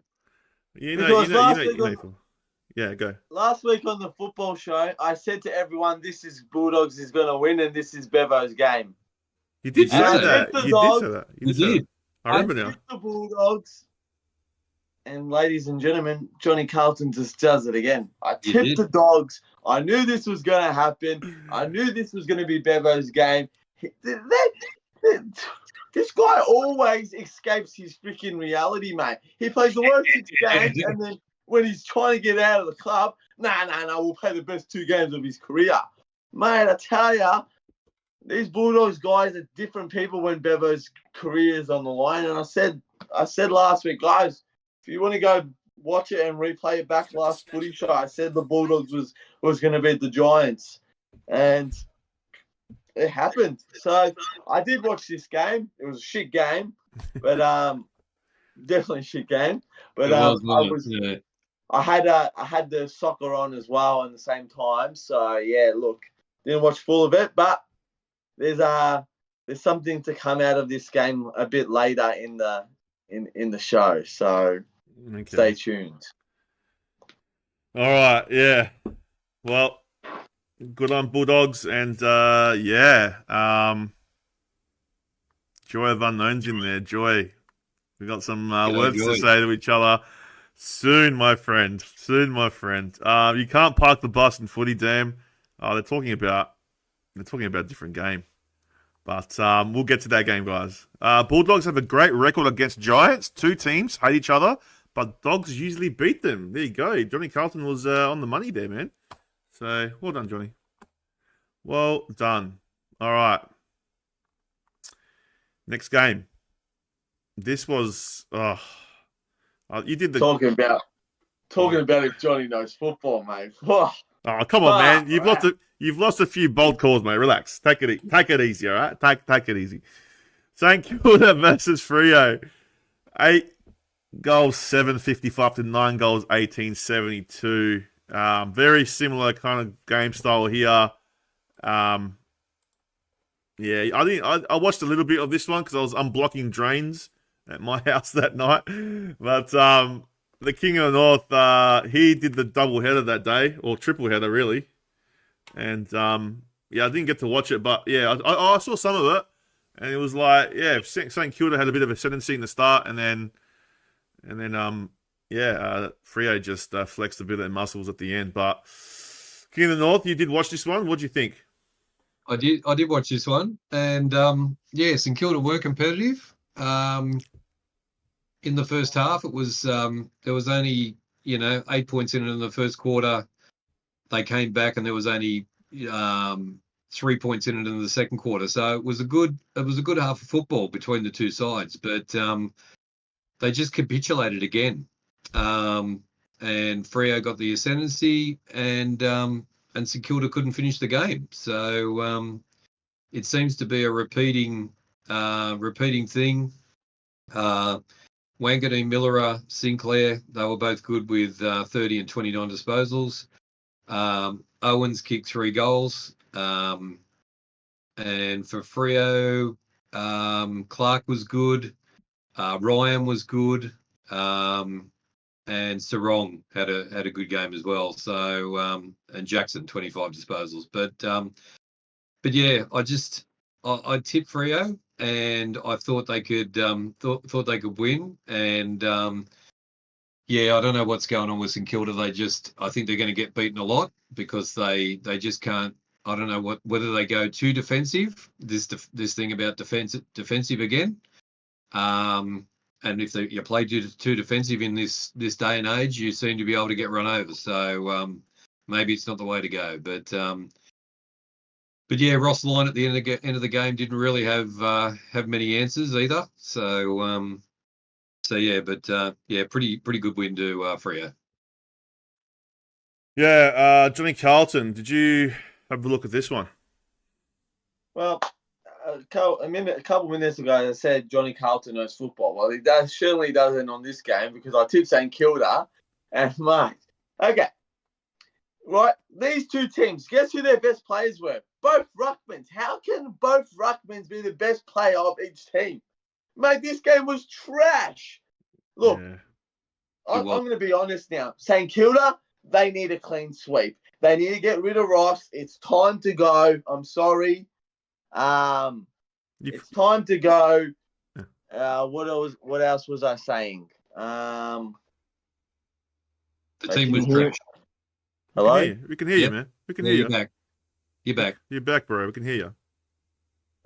Yeah, go. Last week on the football show, I said to everyone, this is Bulldogs is going to win, and this is Bevo's game. You did say that. You did. I remember now. The Bulldogs, and ladies and gentlemen, Johnny Carlton just does it again. I tipped the Dogs. I knew this was going to happen. I knew this was going to be Bevo's game. This guy always escapes his freaking reality, mate. He plays the worst 6 games, and then when he's trying to get out of the club, no, we'll play the best 2 games of his career. Mate, I tell ya, these Bulldogs guys are different people when Bevo's career is on the line. And I said last week, guys, if you want to go watch it and replay it back last footy show, I said the Bulldogs was going to beat the Giants. And it happened. So I did watch this game. It was a shit game, but definitely a shit game. But I had the soccer on as well at the same time. So yeah, look, didn't watch full of it, but there's something to come out of this game a bit later in the show. So Stay tuned. All right, yeah. Well, good on Bulldogs, and yeah, Joy of Unknowns in there. Joy, we got some words to say to each other soon, my friend. Soon, my friend. You can't park the bus in footy, damn. They're talking about a different game, but we'll get to that game, guys. Bulldogs have a great record against Giants. 2 teams hate each other, but Dogs usually beat them. There you go. Johnny Carlton was on the money there, man. So, well done, Johnny. Well done. All right. Next game. This was... you did the... Talking about if Johnny knows football, mate. Oh, come on, man. You've lost a few bold calls, mate. Relax. Take it easy, all right? Take it easy. St Kilda versus Freo. Goals 755 to 9 goals 1872. Very similar kind of game style here. Yeah, I watched a little bit of this one because I was unblocking drains at my house that night. But the King of the North, he did the double header that day, or triple header really. And yeah, I didn't get to watch it, but yeah, I saw some of it, and it was like, yeah, St Kilda had a bit of ascendancy in the start, and then Freo just flexed a bit of their muscles at the end. But King of the North, you did watch this one. What do you think? I did watch this one, and yeah, St Kilda were competitive. In the first half, it was there was only 8 points in it in the first quarter. They came back, and there was only 3 points in it in the second quarter. So it was a good half of football between the two sides, but they just capitulated again, and Freo got the ascendancy, and St Kilda couldn't finish the game. So it seems to be a repeating thing. Wanganeen, Millera, Sinclair, they were both good with 30 and 29 disposals. Owens kicked 3 goals. And for Freo, Clark was good. Ryan was good. And Sarong had a good game as well. So and Jackson 25 disposals. But yeah, I tipped Freo, and I thought they could thought they could win. And yeah, I don't know what's going on with St Kilda. I think they're going to get beaten a lot because they just can't. I don't know whether they go too defensive. This thing about defensive again. And if you play too defensive in this day and age, you seem to be able to get run over. So maybe it's not the way to go. But yeah, Ross Lyon at the end of the game didn't really have many answers either. So yeah, but yeah, pretty good win to Freo. Yeah, Johnny Carlton, did you have a look at this one? Well, a couple minutes ago, I said Johnny Carlton knows football. Well, he certainly doesn't on this game because I tipped St Kilda, and mate, okay, right, these two teams, guess who their best players were? Both ruckmans. How can both ruckmans be the best player of each team? Mate, this game was trash. Look, yeah. I'm going to be honest now. St Kilda, they need a clean sweep. They need to get rid of Ross. It's time to go. I'm sorry. It's time to go. What else was I saying? The team was trash. Hello? We can hear you, man. We can hear you. Back. You're back. You're back, bro. We can hear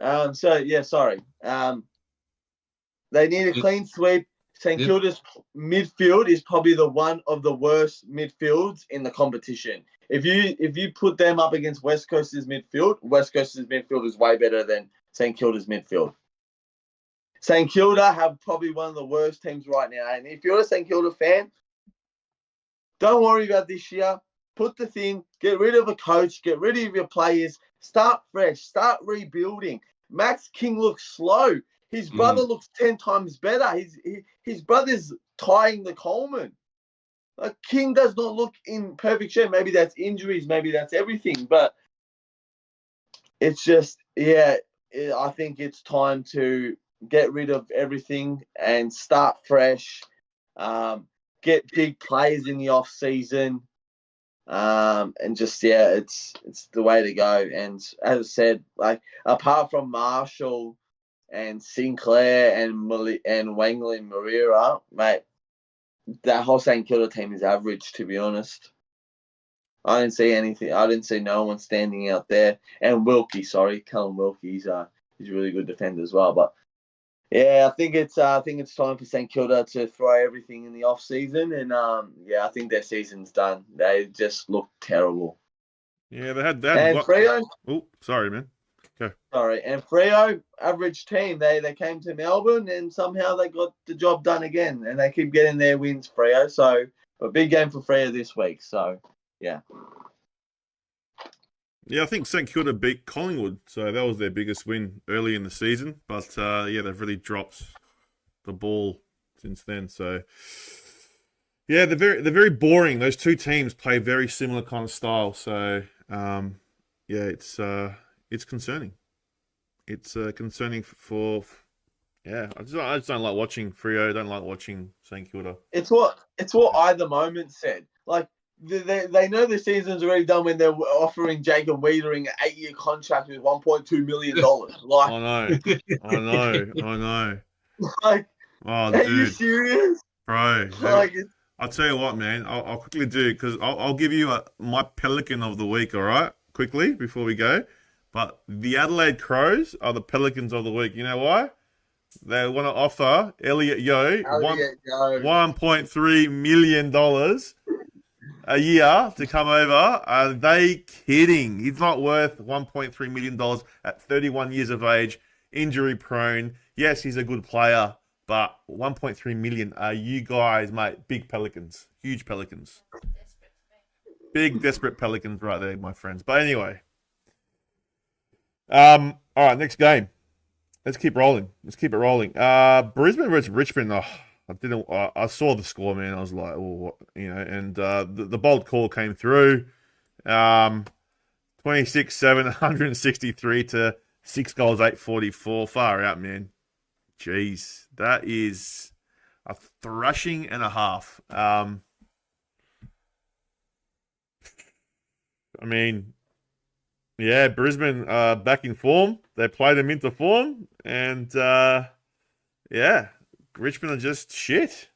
you. So yeah, sorry. They need a clean sweep. St Kilda's midfield is probably one of the worst midfields in the competition. If you put them up against West Coast's midfield is way better than St Kilda's midfield. St Kilda have probably one of the worst teams right now. And if you're a St Kilda fan, don't worry about this year. Put the thing, get rid of a coach, get rid of your players, start fresh, start rebuilding. Max King looks slow. His brother looks 10 times better. His brother's tying the Coleman. King does not look in perfect shape. Maybe that's injuries. Maybe that's everything. But it's just, yeah, I think it's time to get rid of everything and start fresh. Get big players in the off season. And just, yeah, it's the way to go. And as I said, like, apart from Marshall and Sinclair and Wangley Marira, mate, that whole St Kilda team is average, to be honest. I didn't see anything. I didn't see no one standing out there. And Callum Wilkie, he's a really good defender as well. But yeah, I think it's time for St Kilda to throw everything in the off season, and yeah, I think their season's done. They just look terrible. Yeah, they had and Freo. Oh, sorry, man. Okay. Sorry, and Freo, average team. They came to Melbourne and somehow they got the job done again, and they keep getting their wins, Freo. So a big game for Freo this week. So yeah. Yeah, I think St Kilda beat Collingwood, so that was their biggest win early in the season. But yeah, they've really dropped the ball since then. So, yeah, they're very boring. Those two teams play very similar kind of style. So, yeah, it's concerning. It's concerning for yeah. I just don't like watching Freo. Don't like watching St Kilda. It's what I the moment said. Like they know the season's already done when they're offering Jacob Wiedering an 8-year contract with $1.2 million. Like, I know. like, Oh, are you dude, serious? bro. Like, I'll tell you what, man. I'll quickly do because I'll give you my Pelican of the week. All right, quickly before we go. But the Adelaide Crows are the Pelicans of the week. You know why? They want to offer Elliot Yeo $1.3 million a year to come over. Are they kidding? He's not worth $1.3 million at 31 years of age, injury prone. Yes, he's a good player, but $1.3 million. Are you guys, mate, big Pelicans, huge Pelicans. Big, desperate Pelicans right there, my friends. But anyway. All right, next game. Let's keep rolling. Brisbane versus Richmond. Oh, I saw the score, man. I was like, oh, what, you know, and the bold call came through. 26-7, 163 to 6 goals, 844. Far out, man. Jeez, that is a thrashing and a half. I mean, yeah, Brisbane back in form. They played them into form, and yeah, Richmond are just shit.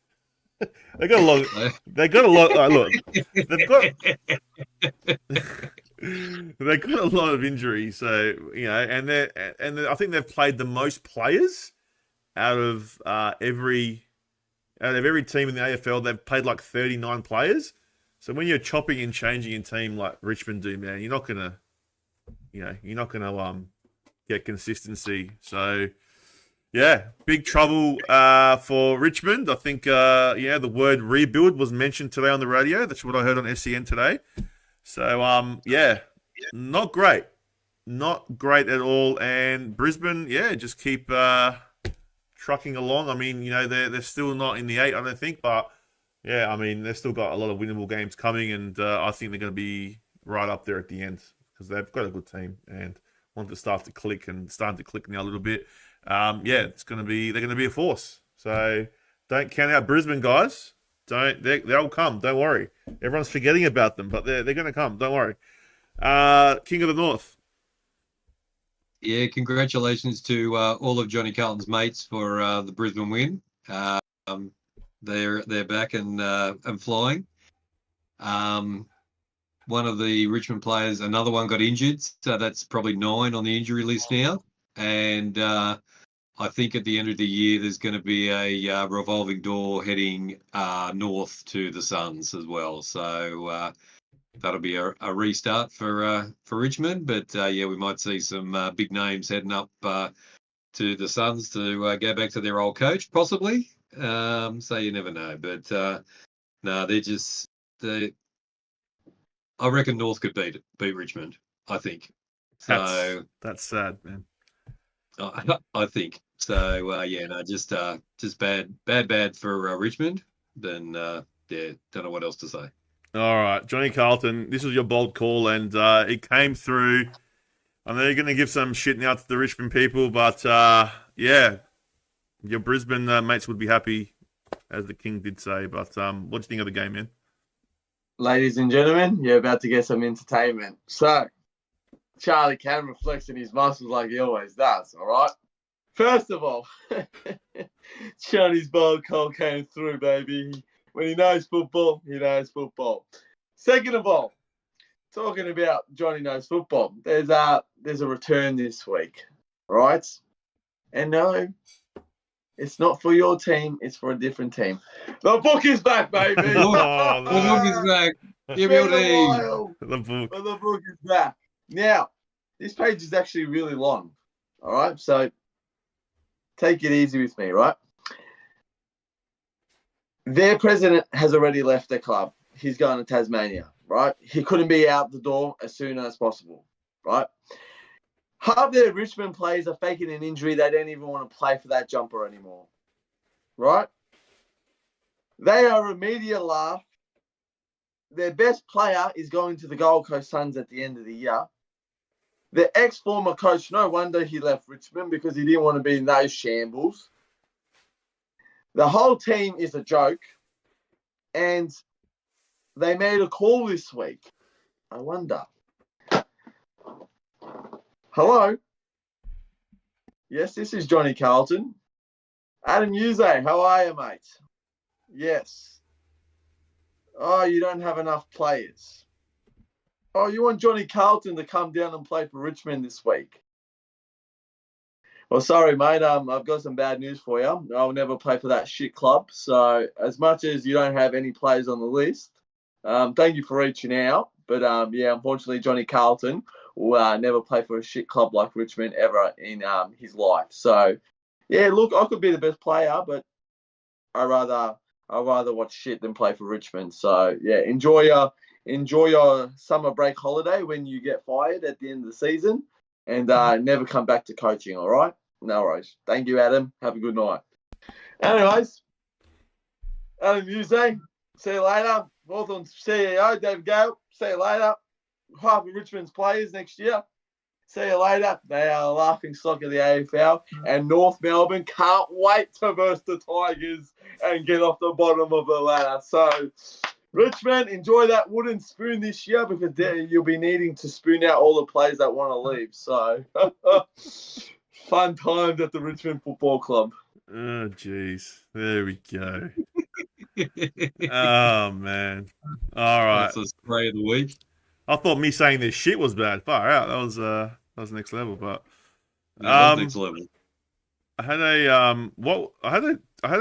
They got a lot. They got a lot. Look, they've got a lot of injuries. So you know, and I think they've played the most players out of every team in the AFL. They've played like 39 players. So when you're chopping and changing a team like Richmond do, man, you're not gonna get consistency. So yeah, big trouble for Richmond. I think the word rebuild was mentioned today on the radio. That's what I heard on SEN today. So yeah, not great at all. And Brisbane, yeah, just keep trucking along. I mean, you know, they're still not in the 8, I don't think, but yeah, I mean, they've still got a lot of winnable games coming, and I think they're going to be right up there at the end because they've got a good team and want to start to click and starting to click now a little bit. Yeah, they're going to be a force. So don't count out Brisbane, guys. They'll come. Don't worry. Everyone's forgetting about them, but they're going to come. Don't worry. King of the North. Yeah, congratulations to all of Johnny Carlton's mates for the Brisbane win. They're back and flying. One of the Richmond players, another one got injured, so that's probably 9 on the injury list now. And I think at the end of the year, there's going to be a revolving door heading north to the Suns as well. So that'll be a restart for Richmond. But yeah, we might see some big names heading up to the Suns to go back to their old coach, possibly. So you never know. But no, I reckon North could beat Richmond. I think. So that's sad, man. I think so. Yeah, no, just bad for Richmond. Then yeah, don't know what else to say. All right, Johnny Carlton, this was your bold call, and it came through. I know you're going to give some shit now to the Richmond people, but yeah, your Brisbane mates would be happy, as the King did say. But what do you think of the game, man? Ladies and gentlemen, you're about to get some entertainment. So, Charlie Cameron flexing his muscles like he always does, all right? First of all, Johnny's bold call came through, baby. When he knows football, he knows football. Second of all, talking about Johnny knows football, there's a return this week, all right? And no, it's not for your team, it's for a different team. The book is back, baby. The book is back. Give me your name. The book is back. Now, this page is actually really long, all right? So take it easy with me, right? Their president has already left their club. He's going to Tasmania, right? He couldn't be out the door as soon as possible, right? Half their Richmond players are faking an injury. They don't even want to play for that jumper anymore, right? They are a media laugh. Their best player is going to the Gold Coast Suns at the end of the year. The ex-former coach, no wonder he left Richmond because he didn't want to be in those shambles. The whole team is a joke. And they made a call this week. I wonder. Hello? Yes, this is Johnny Carlton. Adam Uze, how are you, mate? Yes. Oh, you don't have enough players. Oh, you want Johnny Carlton to come down and play for Richmond this week? Well, sorry, mate. I've got some bad news for you. I'll never play for that shit club. So, as much as you don't have any players on the list, thank you for reaching out. But, yeah, unfortunately, Johnny Carlton will never play for a shit club like Richmond ever in his life. So, yeah, look, I could be the best player, but I'd rather watch shit than play for Richmond. So, yeah, enjoy your summer break holiday when you get fired at the end of the season, and never come back to coaching, all right? No worries. Thank you, Adam. Have a good night. Anyways, Adam Uze, see you later. Hawthorn CEO, Dave Gale, see you later. Half of Richmond's players next year. See you later. They are a laughing stock of the AFL. And North Melbourne can't wait to verse the Tigers and get off the bottom of the ladder. So, Richmond, enjoy that wooden spoon this year because you'll be needing to spoon out all the players that want to leave. So, fun times at the Richmond Football Club. Oh, jeez. There we go. Oh, man. All right. That's a spray of the week. I thought me saying this shit was bad. Far out. That was next level. But Next level. I had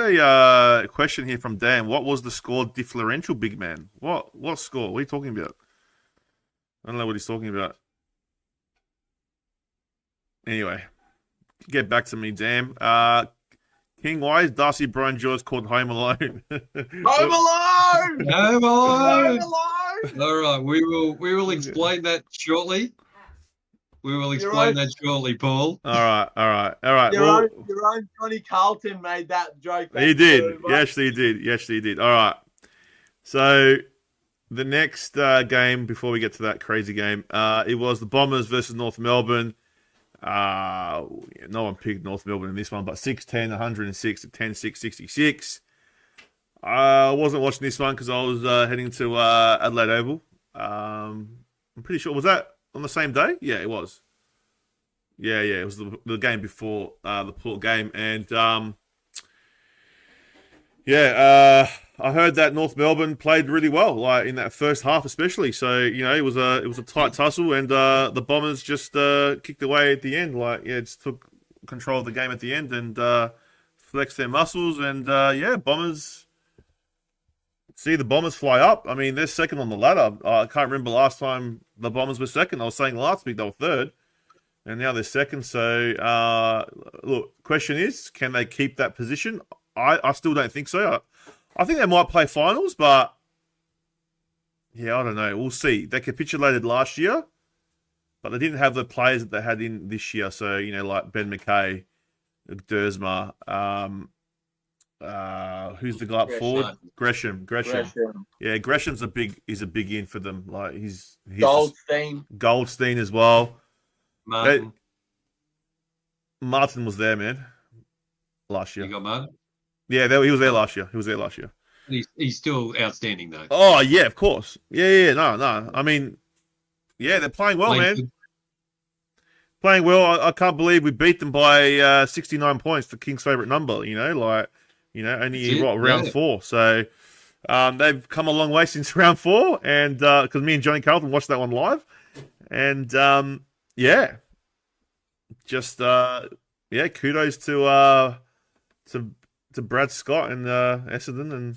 a question here from Dan. What was the score differential, big man? What score? What are you talking about? I don't know what he's talking about. Anyway, get back to me, Dan. King, why is Darcy Brian George called Home Alone? Home alone! Home alone! Home alone! All right, we will explain that shortly. We will explain that shortly, Paul. All right. Your own Johnny Carlton made that joke. He did. Yes, he did. All right. So the next game before we get to that crazy game, it was the Bombers versus North Melbourne. No one picked North Melbourne in this one, but 6-10, 106 to 10-6, 66. I wasn't watching this one because I was heading to Adelaide Oval. I'm pretty sure. Was that on the same day? Yeah, it was. Yeah, it was the game before the Port game. And, I heard that North Melbourne played really well, like in that first half especially. So, it was a tight tussle, and the Bombers just kicked away at the end. Just took control of the game at the end and flexed their muscles. And, Bombers... See the Bombers fly up. I mean, they're second on the ladder. I can't remember last time the Bombers were second. I was saying last week they were third, and now they're second. So, look, question is, can they keep that position? I still don't think so. I think they might play finals, but yeah, I don't know. We'll see. They capitulated last year, but they didn't have the players that they had in this year. So, like Ben McKay, Dersma, who's the guy up forward? Gresham. Yeah, Gresham's a big in for them. Like he's Goldstein as well. Martin was there, man. Last year. You got Martin? Yeah, he was there last year. He's still outstanding though. Oh yeah, of course. Yeah. No. I mean, yeah, they're playing well, man. Playing well. I can't believe we beat them by 69 points, the King's favourite number. Only round 4. So they've come a long way since round 4, and because me and Johnny Carlton watched that one live, and kudos to Brad Scott and Essendon, and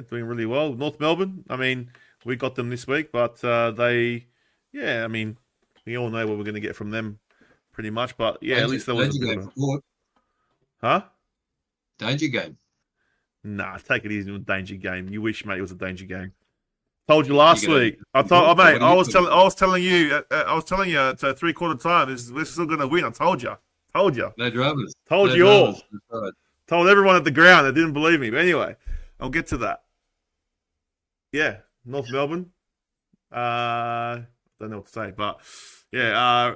doing really well. North Melbourne, I mean, we got them this week, but we all know what we're going to get from them, pretty much. But at least there was a bit of a... Danger game. Nah, take it easy with a danger game. You wish, mate, it was a danger game. Told you last week. I was telling you at 3/4 time. We're still going to win. I told you. No dramas. Told you all. Told everyone at the ground that didn't believe me. But anyway, I'll get to that. yeah, North Melbourne. Don't know what to say, but yeah,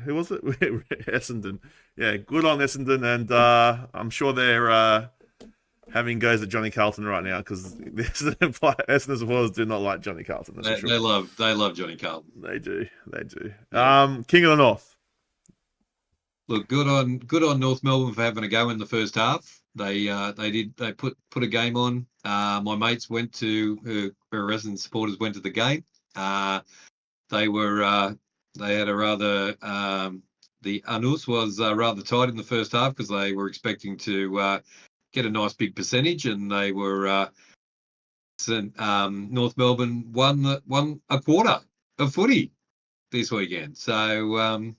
who was it? Essendon. Yeah, good on Essendon, and I'm sure they're having goes at Johnny Carlton right now because Essendon supporters do not like Johnny Carlton. That's for sure. They love Johnny Carlton. They do. Yeah. King of the North. Look, good on North Melbourne for having a go in the first half. They put a game on. My mates went to her resident supporters went to the game. They had a rather the Anus was rather tight in the first half because they were expecting to get a nice big percentage, and they were North Melbourne won a quarter of footy this weekend. So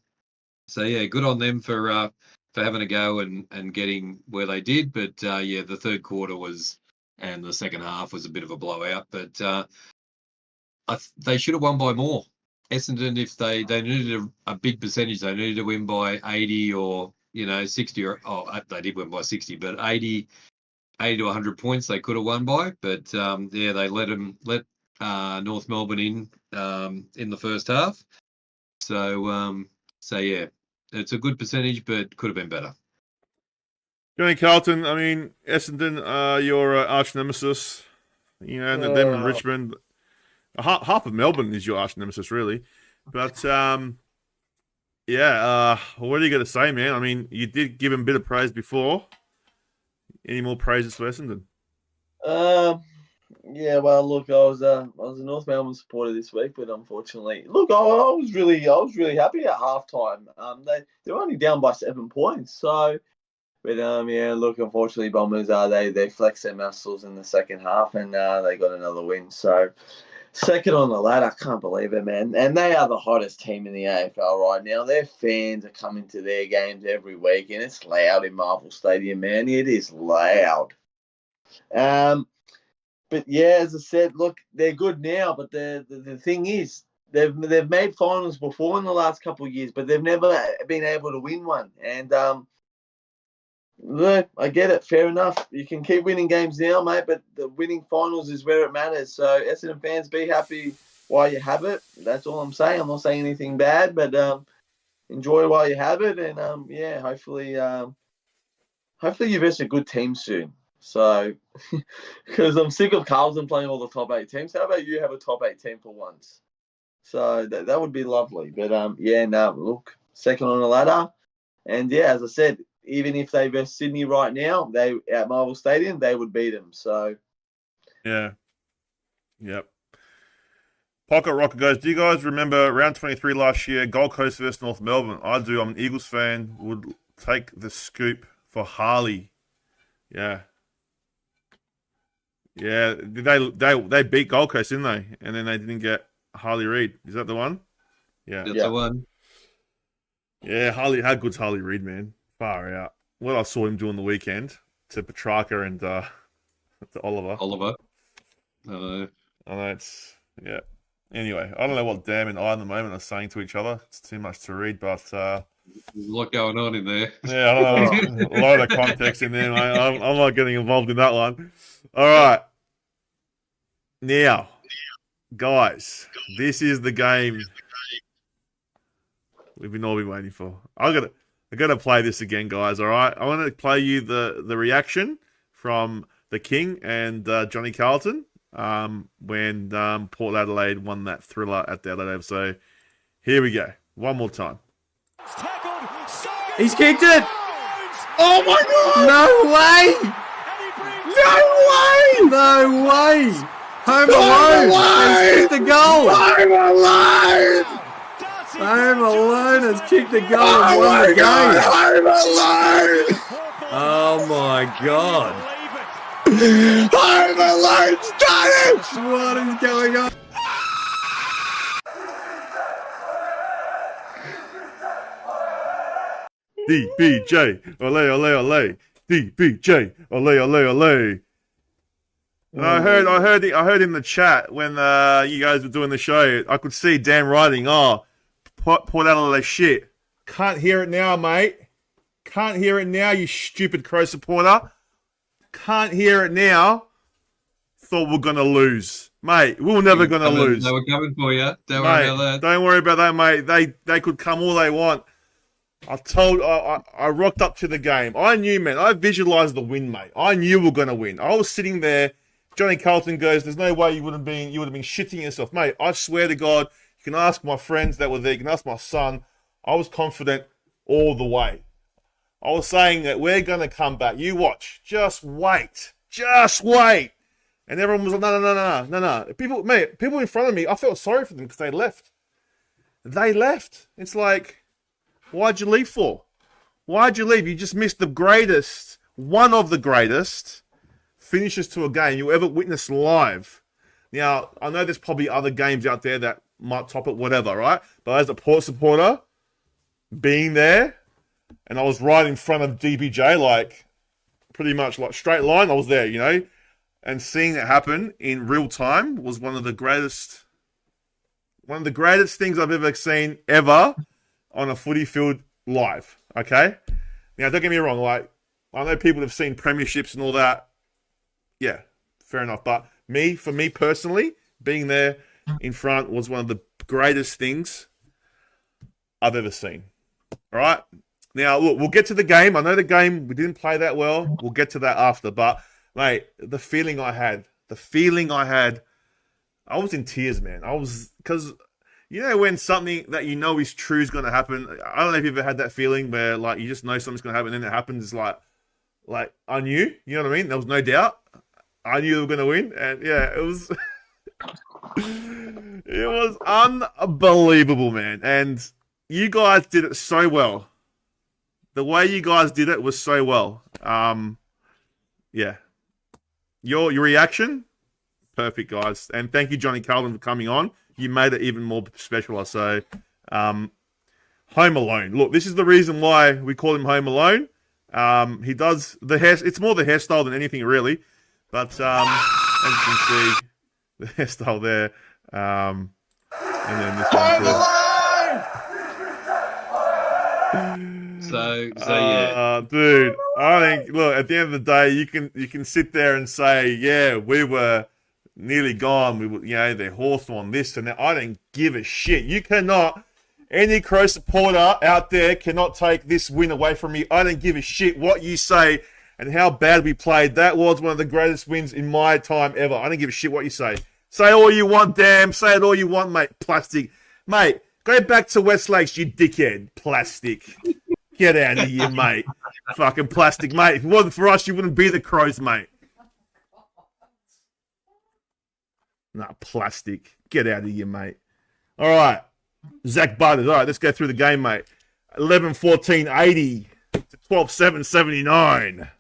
yeah, good on them for having a go and getting where they did. But yeah, the third quarter and the second half was a bit of a blowout. But they should have won by more. Essendon, if they needed a big percentage, they needed to win by 80 or 60 they did win by 60, but 80 to 100 points they could have won by. But yeah, they let North Melbourne in the first half. So yeah, it's a good percentage, but could have been better. Johnny Carlton, I mean, Essendon, your arch nemesis, and them in Richmond. Half of Melbourne is your arch nemesis, really. But, yeah, what are you going to say, man? I mean, you did give him a bit of praise before. Any more praises for Essendon? Yeah, well, look, I was a North Melbourne supporter this week, but unfortunately, look, I was really happy at halftime. They were only down by 7 points, so. But yeah, look, unfortunately, Bombers they flexed their muscles in the second half, and they got another win. So. Second on the ladder, I can't believe it, man. And they are the hottest team in the AFL right now. Their fans are coming to their games every week, and it's loud in Marvel Stadium, man. It is loud. But yeah, as I said, look, they're good now. But the thing is, they've made finals before in the last couple of years, but they've never been able to win one. And look, I get it. Fair enough. You can keep winning games now, mate, but the winning finals is where it matters. So, Essendon fans, be happy while you have it. That's all I'm saying. I'm not saying anything bad, but enjoy while you have it. And, yeah, hopefully you versus a good team soon. So, because I'm sick of Carlton playing all the top 8 teams. How about you have a top 8 team for once? So, that would be lovely. But, yeah, no, look, second on the ladder. And, yeah, as I said, even if they versus Sydney right now, they at Marvel Stadium, they would beat them. So, yeah, yep. Pocket Rocket goes, do you guys remember round 23 last year, Gold Coast versus North Melbourne? I do. I'm an Eagles fan. Would take the scoop for Harley. Yeah. Yeah, they beat Gold Coast, didn't they? And then they didn't get Harley Reid. Is that the one? Yeah. That's the one. Yeah, Harley. How good's Harley Reid, man? Far out. What I saw him do on the weekend to Petrarca and to Oliver. I know it's yeah. Anyway, I don't know what Dan and I at the moment are saying to each other. It's too much to read, but there's a lot going on in there. Yeah, I don't know. A lot of context in there, mate. I'm not getting involved in that one. All right. Now, guys, this is the game we've all been waiting for. I gotta play this again, guys. All right, I want to play you the reaction from the King and Johnny Carlton when Port Adelaide won that thriller at the Adelaide. So here we go, one more time. He's kicked it! oh my God! No way! Home Alone has kicked the goal! Home Alone has kicked the goal and won the game! Home Alone! Oh my God! Home Alone's done it! What is going on? DBJ, ole, ole, ole. DBJ, ole, ole, ole. And I heard in the chat when you guys were doing the show, I could see Dan writing, Port Adelaide shit. Can't hear it now, mate. Can't hear it now, you stupid Crow supporter. Can't hear it now. thought we were going to lose. Mate, we were never going to lose. They were coming for you. Don't worry about that. Don't worry about that, mate. They could come all they want. I rocked up to the game. I knew, man. I visualized the win, mate. I knew we were going to win. I was sitting there. Johnny Carlton goes, "There's no way you would have been shitting yourself, mate." I swear to God, you can ask my friends that were there. You can ask my son. I was confident all the way. I was saying that we're going to come back. You watch. Just wait. Just wait. And everyone was like, no. People in front of me, I felt sorry for them because they left. They left. It's like, why'd you leave for? Why'd you leave? You just missed the greatest, one of the greatest finishes to a game you'll ever witness live. Now, I know there's probably other games out there that might top it, whatever, right? But as a Port supporter, being there, and I was right in front of DBJ, like, pretty much like straight line, I was there, you know? And seeing it happen in real time was one of the greatest things I've ever seen ever on a footy field live, okay? Now, don't get me wrong, like, I know people have seen premierships and all that. Yeah, fair enough. But for me personally, being there in front was one of the greatest things I've ever seen. All right? Now, look, we'll get to the game. I know the game, we didn't play that well. We'll get to that after. But, mate, the feeling I had, I was in tears, man. Because, you know, when something that you know is true is going to happen. I don't know if you've ever had that feeling where, like, you just know something's going to happen and then it happens. It's like, I knew, you know what I mean? There was no doubt. I knew they were going to win. And, yeah, it was... it was unbelievable, man. And you guys did it so well. The way you guys did it was so well. Yeah. Your reaction, perfect, guys. And thank you, Johnny Carlton, for coming on. You made it even more special. So, Home Alone. Look, this is the reason why we call him Home Alone. He does the hair. It's more the hairstyle than anything, really. But as you can see, the hairstyle there. And then this one. So yeah. Dude, I think, look, at the end of the day, you can sit there and say, yeah, we were nearly gone. We were, you know, they're Hawthorn, this and that. I don't give a shit. You cannot, any Crow supporter out there cannot take this win away from me. I don't give a shit what you say and how bad we played. That was one of the greatest wins in my time ever. I don't give a shit what you say. Say all you want, damn. Say it all you want, mate. Plastic. Mate, go back to West Lakes, you dickhead. Plastic. Get out of here, mate. Fucking plastic, mate. If it wasn't for us, you wouldn't be the Crows, mate. Nah, plastic. Get out of here, mate. All right. Zach Butters. All right, let's go through the game, mate. 11-14-80 to 12-7-79.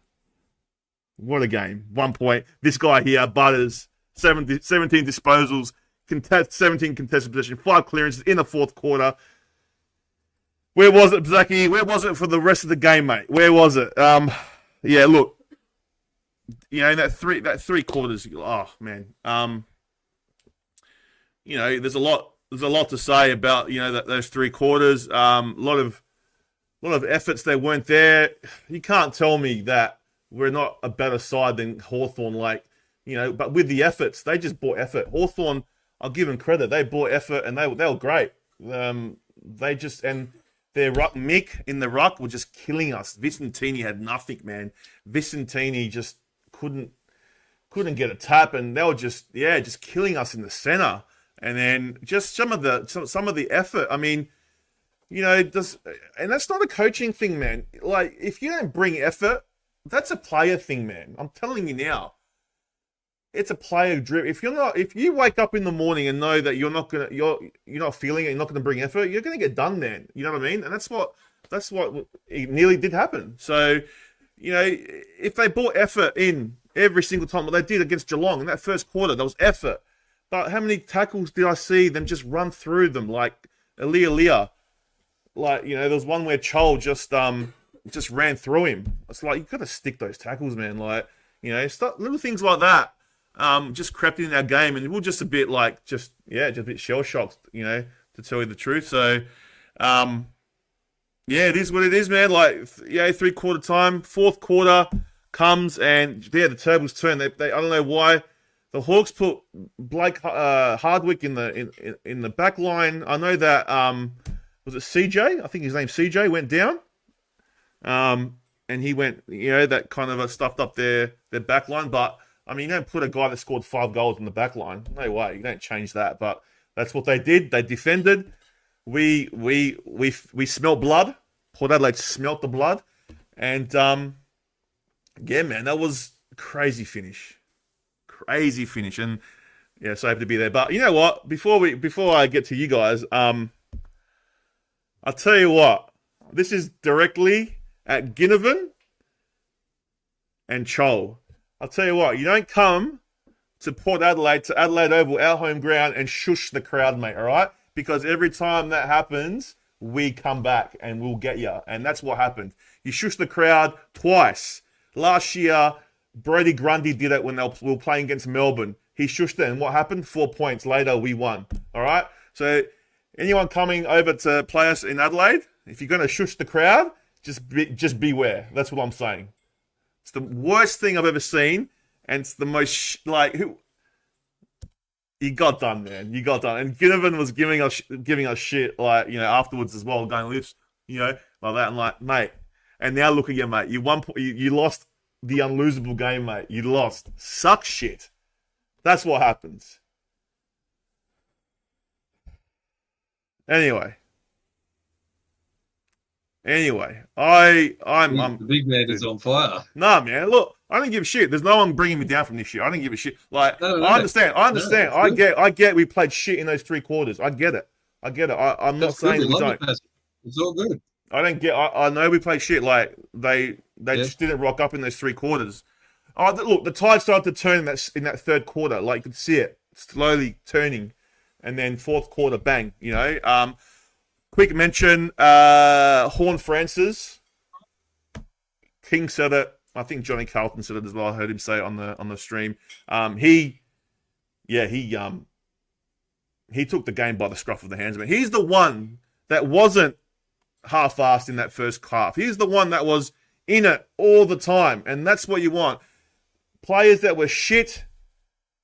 What a game. 1 point. This guy here, Butters, 17 disposals, 17 contested possession, 5 clearances in the fourth quarter. Where was it, Zachy? Where was it for the rest of the game, mate? Where was it? Yeah, look. You know, that three quarters, oh man. You know, there's a lot to say about, you know, those 3 quarters. A lot of efforts that weren't there. You can't tell me that we're not a better side than Hawthorn, like, you know, but with the efforts, they just brought effort. Hawthorn, I'll give them credit. They brought effort and they were great. They just, and their ruck, Mick in the ruck, were just killing us. Vicentini had nothing, man. Vicentini just couldn't get a tap, and they were just killing us in the center. And then just some of the effort. I mean, you know, and that's not a coaching thing, man. Like, if you don't bring effort, that's a player thing, man. I'm telling you now. It's a player driven. If you wake up in the morning and know that you're not feeling it, you're not gonna bring effort, you're gonna get done, man. You know what I mean? And that's what it nearly did happen. So, you know, if they brought effort in every single time, what they did against Geelong in that first quarter, there was effort. But how many tackles did I see them just run through them, like Leah? Like, you know, there was one where Chol just ran through him. It's like, you got to stick those tackles, man. Like, you know, little things like that. Just crept in our game, and we were just a bit like, just a bit shell-shocked, you know, to tell you the truth. So, yeah, it is what it is, man. Like, yeah, 3-quarter time, fourth quarter comes, and yeah, the tables turn. They I don't know why the Hawks put Blake Hardwick in the back line. I know that was it CJ? I think his name's CJ went down. And he went, that kind of stuffed up their back line. But I mean, you don't put a guy that scored 5 goals in the back line. No way. You don't change that. But that's what they did. They defended. We smelt blood. Port Adelaide smelt the blood. And yeah, man, that was a crazy finish. Crazy finish. And yeah, so I have to be there. But you know what? Before I get to you guys, I'll tell you what. This is directly at Ginnivan and Chol. I'll tell you what, you don't come to Port Adelaide, to Adelaide Oval, our home ground, and shush the crowd, mate, all right? Because every time that happens, we come back and we'll get you. And that's what happened. You shush the crowd twice. Last year, Brody Grundy did it when we were playing against Melbourne. He shushed it, and what happened? 4 points later, we won, all right? So anyone coming over to play us in Adelaide, if you're going to shush the crowd, just beware. That's what I'm saying. It's the worst thing I've ever seen, and it's the most you got done, man. You got done. And Ginnivan was giving us shit, like, afterwards as well, going lifts, like that, and like, mate. And now look at you, mate. You lost the unlosable game, mate. You lost. Suck shit. That's what happens. Anyway, I'm the big man is on fire. Nah, man. Look, I don't give a shit. There's no one bringing me down from this shit. I don't give a shit. Like, No. I understand. No, I get. We played shit in those 3 quarters. I get it. I'm not saying we don't. It's all good. I don't get. I know we played shit. Like they just didn't rock up in those 3 quarters. Look, the tide started to turn in that 3rd quarter. Like, you could see it slowly turning, and then 4th quarter, bang. Quick mention, Horn Francis. King said it. I think Johnny Carlton said it as well. I heard him say it on the stream. He took the game by the scruff of the hands. Man, he's the one that wasn't half-assed in that first half. He's the one that was in it all the time, and that's what you want. Players that were shit,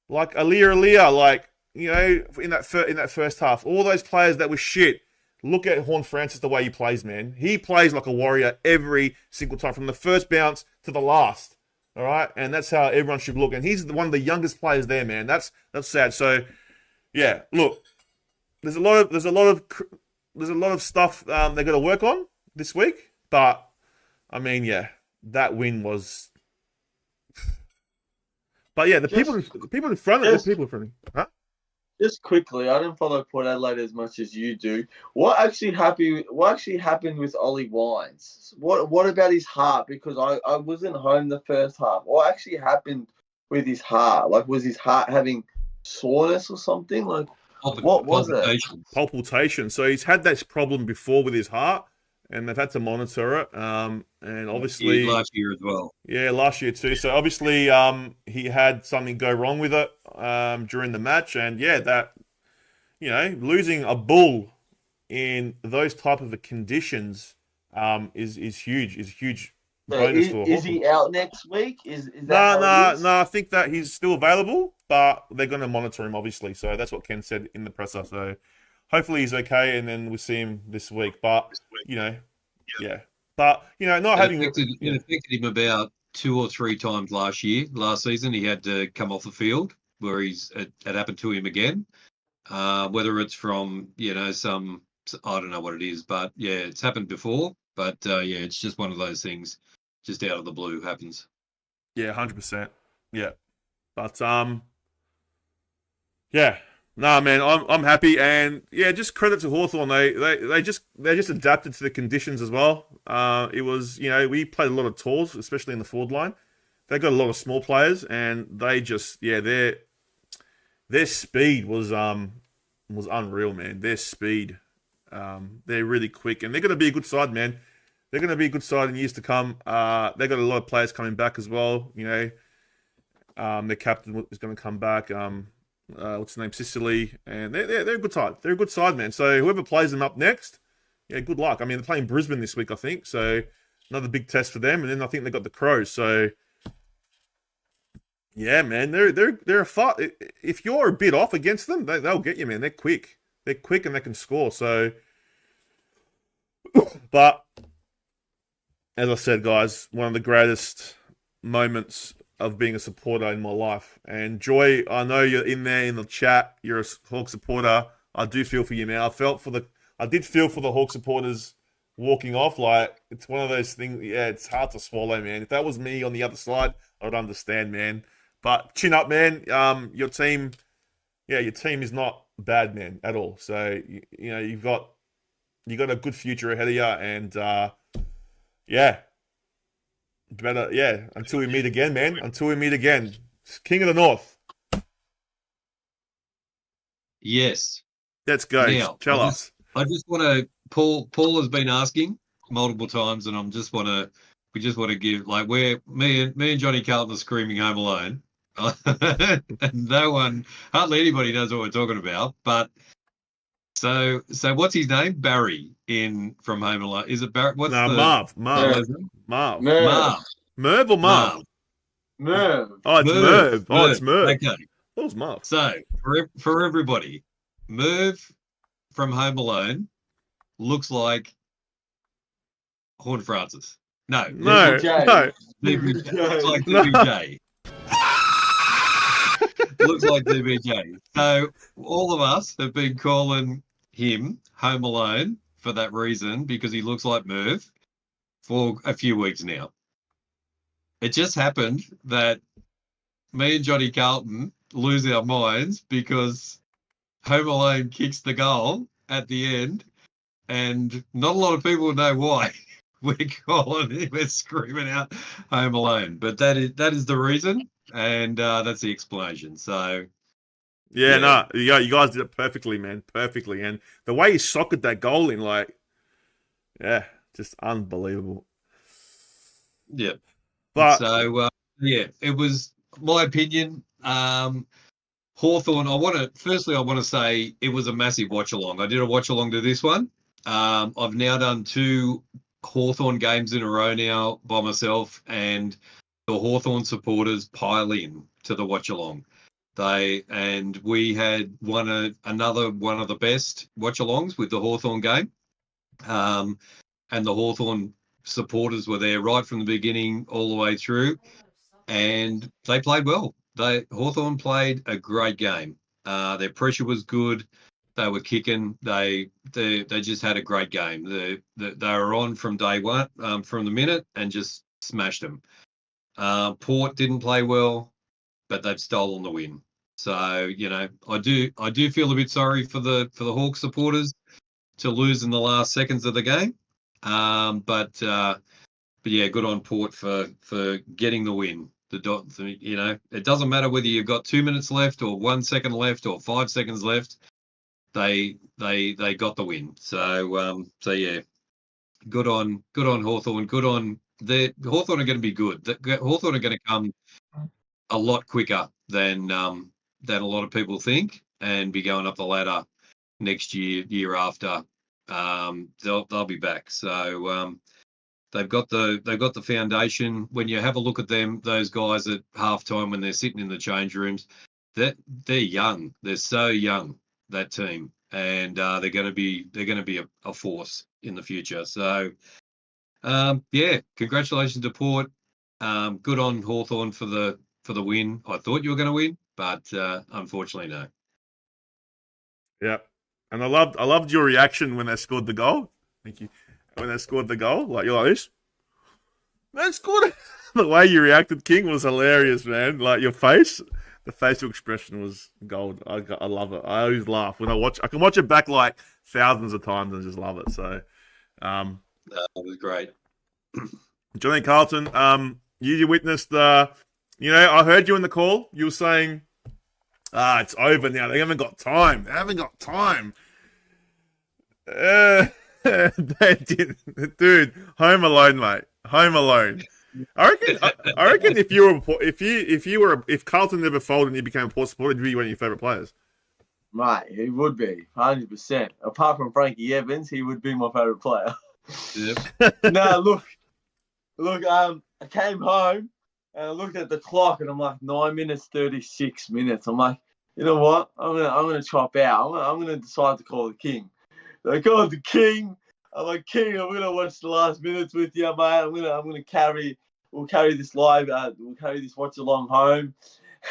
like Alia, like in that first half. All those players that were shit. Look at Horn Francis, the way he plays, man. He plays like a warrior every single time, from the first bounce to the last. All right, and that's how everyone should look. And he's one of the youngest players there, man. That's sad. So, yeah, look, there's a lot of stuff they're going to work on this week. But I mean, yeah, that win was. But yeah, the people in front of me, huh? Just quickly, I didn't follow Port Adelaide as much as you do. What actually happened with Ollie Wines? What about his heart? Because I wasn't home the first half. What actually happened with his heart? Like, was his heart having soreness or something? Like, what was it? Palpitation. So he's had this problem before with his heart, and they've had to monitor it. And obviously last year as well. Yeah, last year too. So obviously, he had something go wrong with it during the match, and yeah, that losing a bull in those type of conditions is huge. Is a huge bonus for Hawthorn. Is he out next week? Is that no? I think that he's still available, but they're going to monitor him obviously. So that's what Ken said in the presser. So hopefully he's okay, and then we'll see him this week. But yeah. But not having it affected him about 2 or 3 times last season. He had to come off the field where it happened to him again. Whether it's from some, I don't know what it is, but yeah, it's happened before. But yeah, it's just one of those things, just out of the blue happens. Yeah, 100%. Yeah, but yeah. Nah, man, I'm happy, and yeah, just credit to Hawthorn. They just adapted to the conditions as well. It was we played a lot of tools, especially in the forward line. They got a lot of small players, and they just their speed was unreal, man. Their speed, they're really quick, and they're going to be a good side, man. They're going to be a good side in years to come. They got a lot of players coming back as well. Their captain is going to come back. What's his name? Sicily, and they're a good side. They're a good side, man. So whoever plays them up next, yeah, good luck. I mean, they're playing Brisbane this week, I think. So another big test for them, and then I think they got the Crows. So Yeah, man, they're a fight. If you're a bit off against them, they'll get you, man. They're quick. They're quick and they can score. So, but as I said, guys, one of the greatest moments of being a supporter in my life. And Joy, I know you're in there in the chat. You're a Hawk supporter. I do feel for you, man. I did feel for the Hawk supporters walking off. Like, it's one of those things. Yeah, it's hard to swallow, man. If that was me on the other side, I would understand, man. But chin up, man. Your team is not bad, man, at all. So you know you've got a good future ahead of you, and until we meet again, man. Until we meet again, King of the North. Yes. Let's go. Now, Tell us. I just want to. Paul has been asking multiple times, and we just want to give, like, where me and Johnny Carlton are screaming Home Alone. And hardly anybody knows what we're talking about. But so what's his name? Barry from Home Alone. Is it Barry? Marv. Marv. Merv or Marv? Merv. Oh, it's Merv. Oh, it's Merv. Okay. What was Marv? So for everybody, Merv from Home Alone looks like Horn Francis. No. No. Looks like DBJ. Looks like DBJ. So all of us have been calling him Home Alone for that reason, because he looks like Merv for a few weeks now. It just happened that me and Johnny Carlton lose our minds because Home Alone kicks the goal at the end, and not a lot of people know why. We're screaming out Home Alone, but that is the reason, and that's the explanation. So, no, you guys did it perfectly, man, perfectly, and the way he socketed that goal in, like, just unbelievable. Yeah, but so it was my opinion. Hawthorn. I want to say it was a massive watch along. I did a watch along to this one. I've now done 2 Hawthorn games in a row now by myself, and the Hawthorn supporters pile in to the watch along. We had another one of the best watch alongs with the Hawthorn game, and the Hawthorn supporters were there right from the beginning all the way through, and they played well. Hawthorn played a great game. Their pressure was good. They were kicking. They just had a great game. They were on from day one, from the minute, and just smashed them. Port didn't play well, but they've stolen the win. So I do feel a bit sorry for the Hawks supporters to lose in the last seconds of the game. But yeah, good on Port for getting the win. It doesn't matter whether you've got 2 minutes left or 1 second left or 5 seconds left. They got the win. So yeah, good on Hawthorn. Hawthorn are going to be good. Hawthorn are going to come a lot quicker than a lot of people think, and be going up the ladder next year after. They'll be back. So they've got the foundation. When you have a look at them, those guys at halftime when they're sitting in the change rooms, they're young. They're so young, that team, and they're going to be a force in the future. So congratulations to Port. Good on Hawthorn for the win. I thought you were going to win, but unfortunately no. Yeah, and I loved your reaction when they scored the goal. Thank you. When they scored the goal, like, you're like this. They scored it. The way you reacted, King, was hilarious, man. Like, your face, the facial expression was gold. I love it. I always laugh when I watch. I can watch it back like thousands of times and just love it. So, that was great. Johnny Carlton, you witnessed. I heard you in the call. You were saying, it's over now. They haven't got time. They did, dude. Home Alone, mate. Home Alone. I reckon if Carlton never folded and you became a Port supporter, he'd be one of your favourite players. Mate, he would be 100%. Apart from Frankie Evans, he would be my favourite player. Yep. No, look. I came home And I looked at the clock, and I'm like, 9 minutes, 36 minutes. I'm like, you know what? I'm gonna chop out. I'm gonna decide to call the king. So I called the king. I'm like, King, I'm gonna watch the last minutes with you, mate. We'll carry this live. We'll carry this watch along home.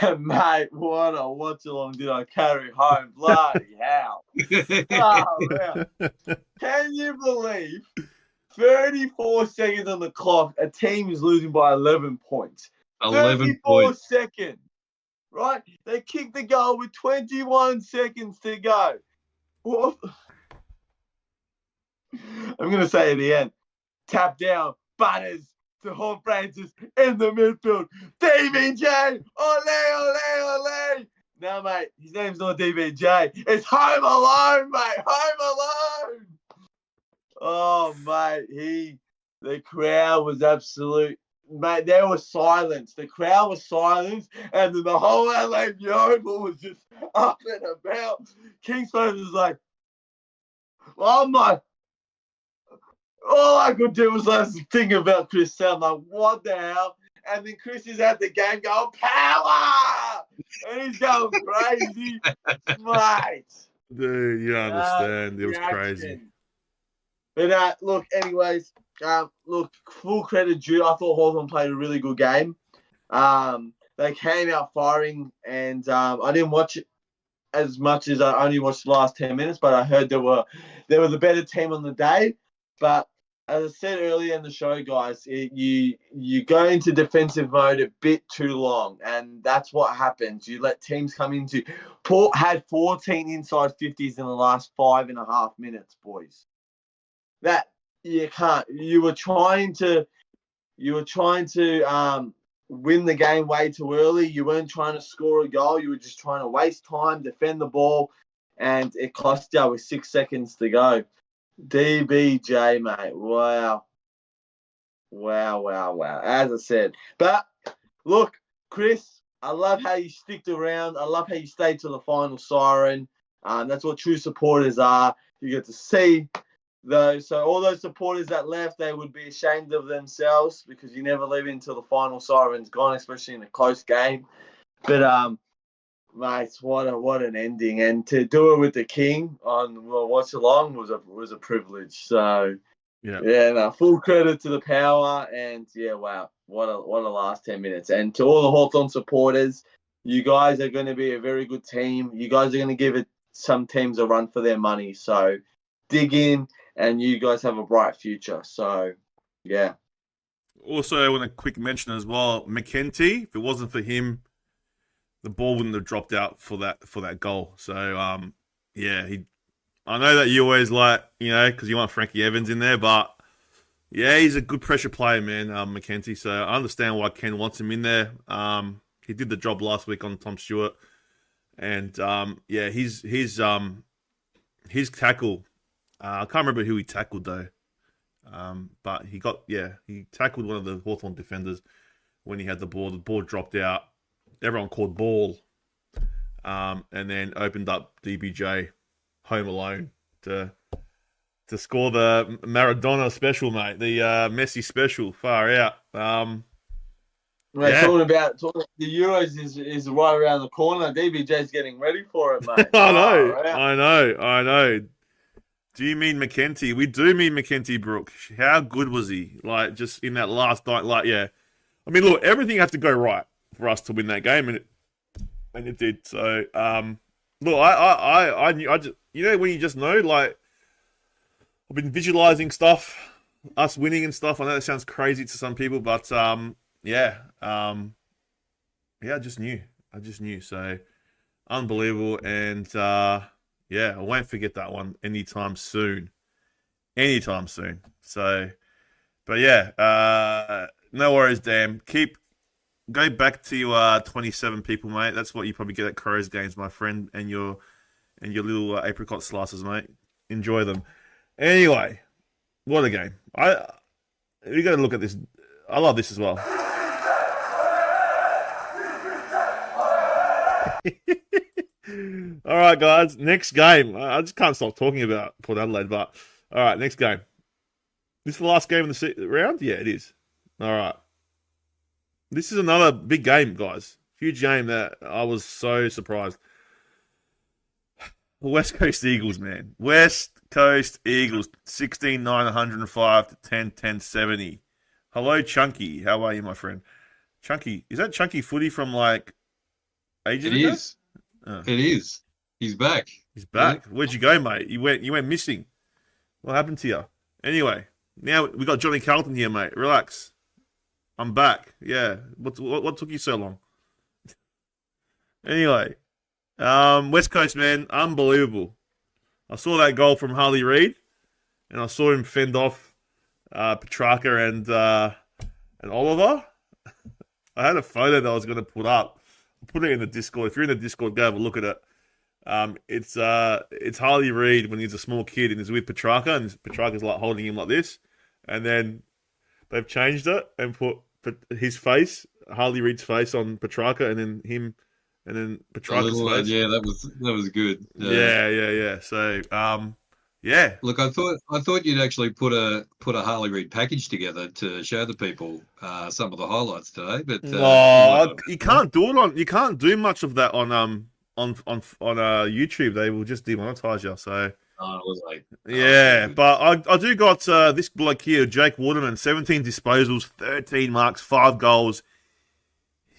And mate, what a watch along did I carry home? Bloody hell! Oh, man. Can you believe? 34 seconds on the clock. A team is losing by 11 points. 11 34 points. seconds. Right? They kicked the goal with 21 seconds to go. What? I'm going to say at the end, tap down, Butters to Hall Francis in the midfield. DBJ, ole, ole, ole. No, mate, his name's not DBJ. It's Home Alone, mate. Home Alone. Oh, mate, the crowd was absolute. Mate, there was silence. The crowd was silence, and then the whole Adelaide Yeovil was just up and about. Kingsford was like, oh my. All I could do was think about Chris Sound, like, what the hell? And then Chris is at the game going, power! And he's going crazy. Mate. Dude, you don't understand. It was crazy. But look, anyways, look, full credit due. I thought Hawthorn played a really good game. They came out firing, and I didn't watch it as much as I only watched the last 10 minutes, but I heard they were the better team on the day. But as I said earlier in the show, guys, you go into defensive mode a bit too long, and that's what happens. You let teams come into. Port had 14 inside 50s in the last 5.5 minutes, boys. That you can't. You were trying to win the game way too early. You weren't trying to score a goal. You were just trying to waste time, defend the ball, and it cost you with 6 seconds to go. DBJ, mate. Wow. As I said. But, look, Chris, I love how you sticked around. I love how you stayed to the final siren. That's what true supporters are. You get to see those. So all those supporters that left, they would be ashamed of themselves because you never leave until the final siren's gone, especially in a close game. But, mate, what an ending, and to do it with the king on watch along was a privilege. So full credit to the power, and wow, what a last 10 minutes. And to all the Hawthorn supporters, you guys are going to be a very good team. You guys are going to give some teams a run for their money. So dig in, and you guys have a bright future. So yeah. Also, I want a quick mention as well, McKenty. If it wasn't for him, the ball wouldn't have dropped out for that goal. So, I know that you always like, because you want Frankie Evans in there, but yeah, he's a good pressure player, man, McKenty. So I understand why Ken wants him in there. He did the job last week on Tom Stewart, and his tackle. I can't remember who he tackled though, but he tackled one of the Hawthorn defenders when he had the ball. The ball dropped out. Everyone called ball, and then opened up DBJ home alone to score the Maradona special, mate. The Messi special, far out. Talking about the Euros is right around the corner. DBJ's getting ready for it, mate. I know. Do you mean McKenty? We do mean McKenty, Brooke. How good was he? Like, just in that last night, I mean, look, everything had to go right for us to win that game, and it did. So, look, I knew, when you just know, like, I've been visualizing stuff, us winning and stuff. I know that sounds crazy to some people, but I just knew. So, unbelievable, and I won't forget that one anytime soon. So, but no worries, Dan. Go back to 27 people, mate. That's what you probably get at Crows games, my friend, and your little apricot slices, mate. Enjoy them. Anyway, what a game! We got to look at this. I love this as well. All right, guys. Next game. I just can't stop talking about Port Adelaide, but all right, next game. This is the last game of the round? Yeah, it is. All right. This is another big game, guys. Huge game that I was so surprised. West Coast Eagles, man. West Coast Eagles, 16-9, 105 to 10-10, 70. Hello, Chunky. How are you, my friend? Chunky, is that Chunky Footy from like ages It ago? is. Oh. It is. He's back. He's back. Where'd you go, mate? You went missing. What happened to you? Anyway, now we got Johnny Carlton here, mate. Relax. I'm back. Yeah. What took you so long? Anyway, West Coast, man, unbelievable. I saw that goal from Harley Reid, and I saw him fend off Petrarca and Oliver. I had a photo that I was going to put up. I'll put it in the Discord. If you're in the Discord, go have a look at it. It's Harley Reid when he's a small kid and he's with Petrarca, and Petrarca's like holding him like this, and then they've changed it and put his face, Harley Reid's face, on Petrarca, and then him, and then Petrarca's face. Yeah, that was good. Yeah. So, yeah. Look, I thought you'd actually put a Harley Reid package together to show the people some of the highlights today, but you can't do much of that on YouTube. They will just demonetize you. So. But I do got this bloke here, Jake Waterman, 17 disposals, 13 marks, 5 goals.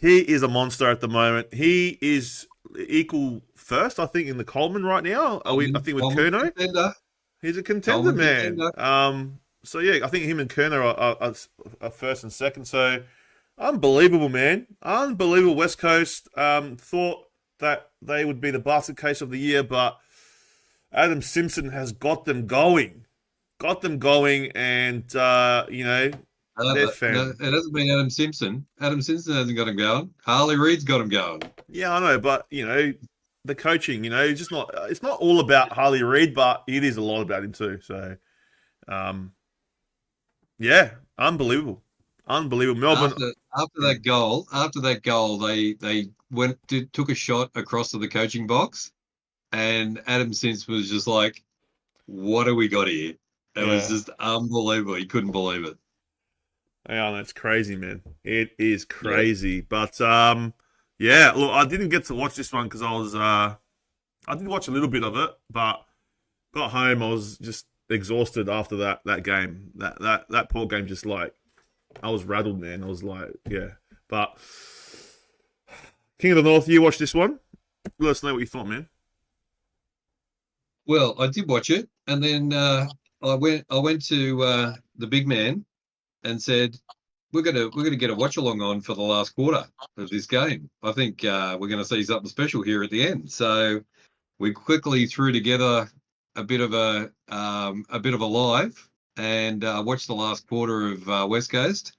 He is a monster at the moment. He is equal first, I think, in the Coleman right now. I think with Curnow. Contender. He's a contender, man. Contender. So yeah, I think him and Curnow are first and second. So unbelievable, man. Unbelievable. West Coast thought that they would be the basket case of the year, but Adam Simpson has got them going, and they're fan. No, it hasn't been Adam Simpson. Adam Simpson hasn't got him going. Harley Reid's got him going. Yeah, I know, but the coaching, it's just not. It's not all about Harley Reid, but it is a lot about him too. So, yeah, unbelievable. Melbourne After that goal, they took a shot across to the coaching box. And Adam Simpson was just like, what have we got here? It was just unbelievable. He couldn't believe it. Yeah, that's crazy, man. It is crazy. Yeah. But, look, I didn't get to watch this one because I did watch a little bit of it, but got home, I was just exhausted after that game. That poor game, just like, I was rattled, man. I was like, yeah. But, King of the North, you watched this one? Let us know what you thought, man. Well, I did watch it, and then I went to the big man and said, "We're gonna get a watch along on for the last quarter of this game. I think we're going to see something special here at the end." So we quickly threw together a bit of a live and watched the last quarter of West Coast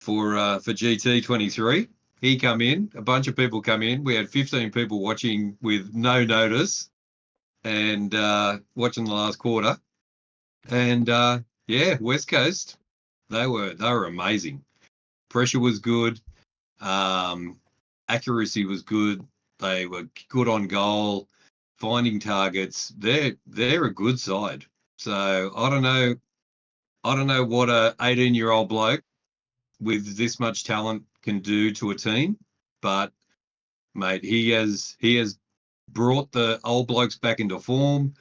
for GT 23. He come in, a bunch of people come in. We had 15 people watching with no notice. And watching the last quarter, and West Coast, they were amazing. Pressure was good, accuracy was good. They were good on goal, finding targets. They're a good side. So I don't know what a 18-year-old bloke with this much talent can do to a team, but mate, he has brought the old blokes back into form.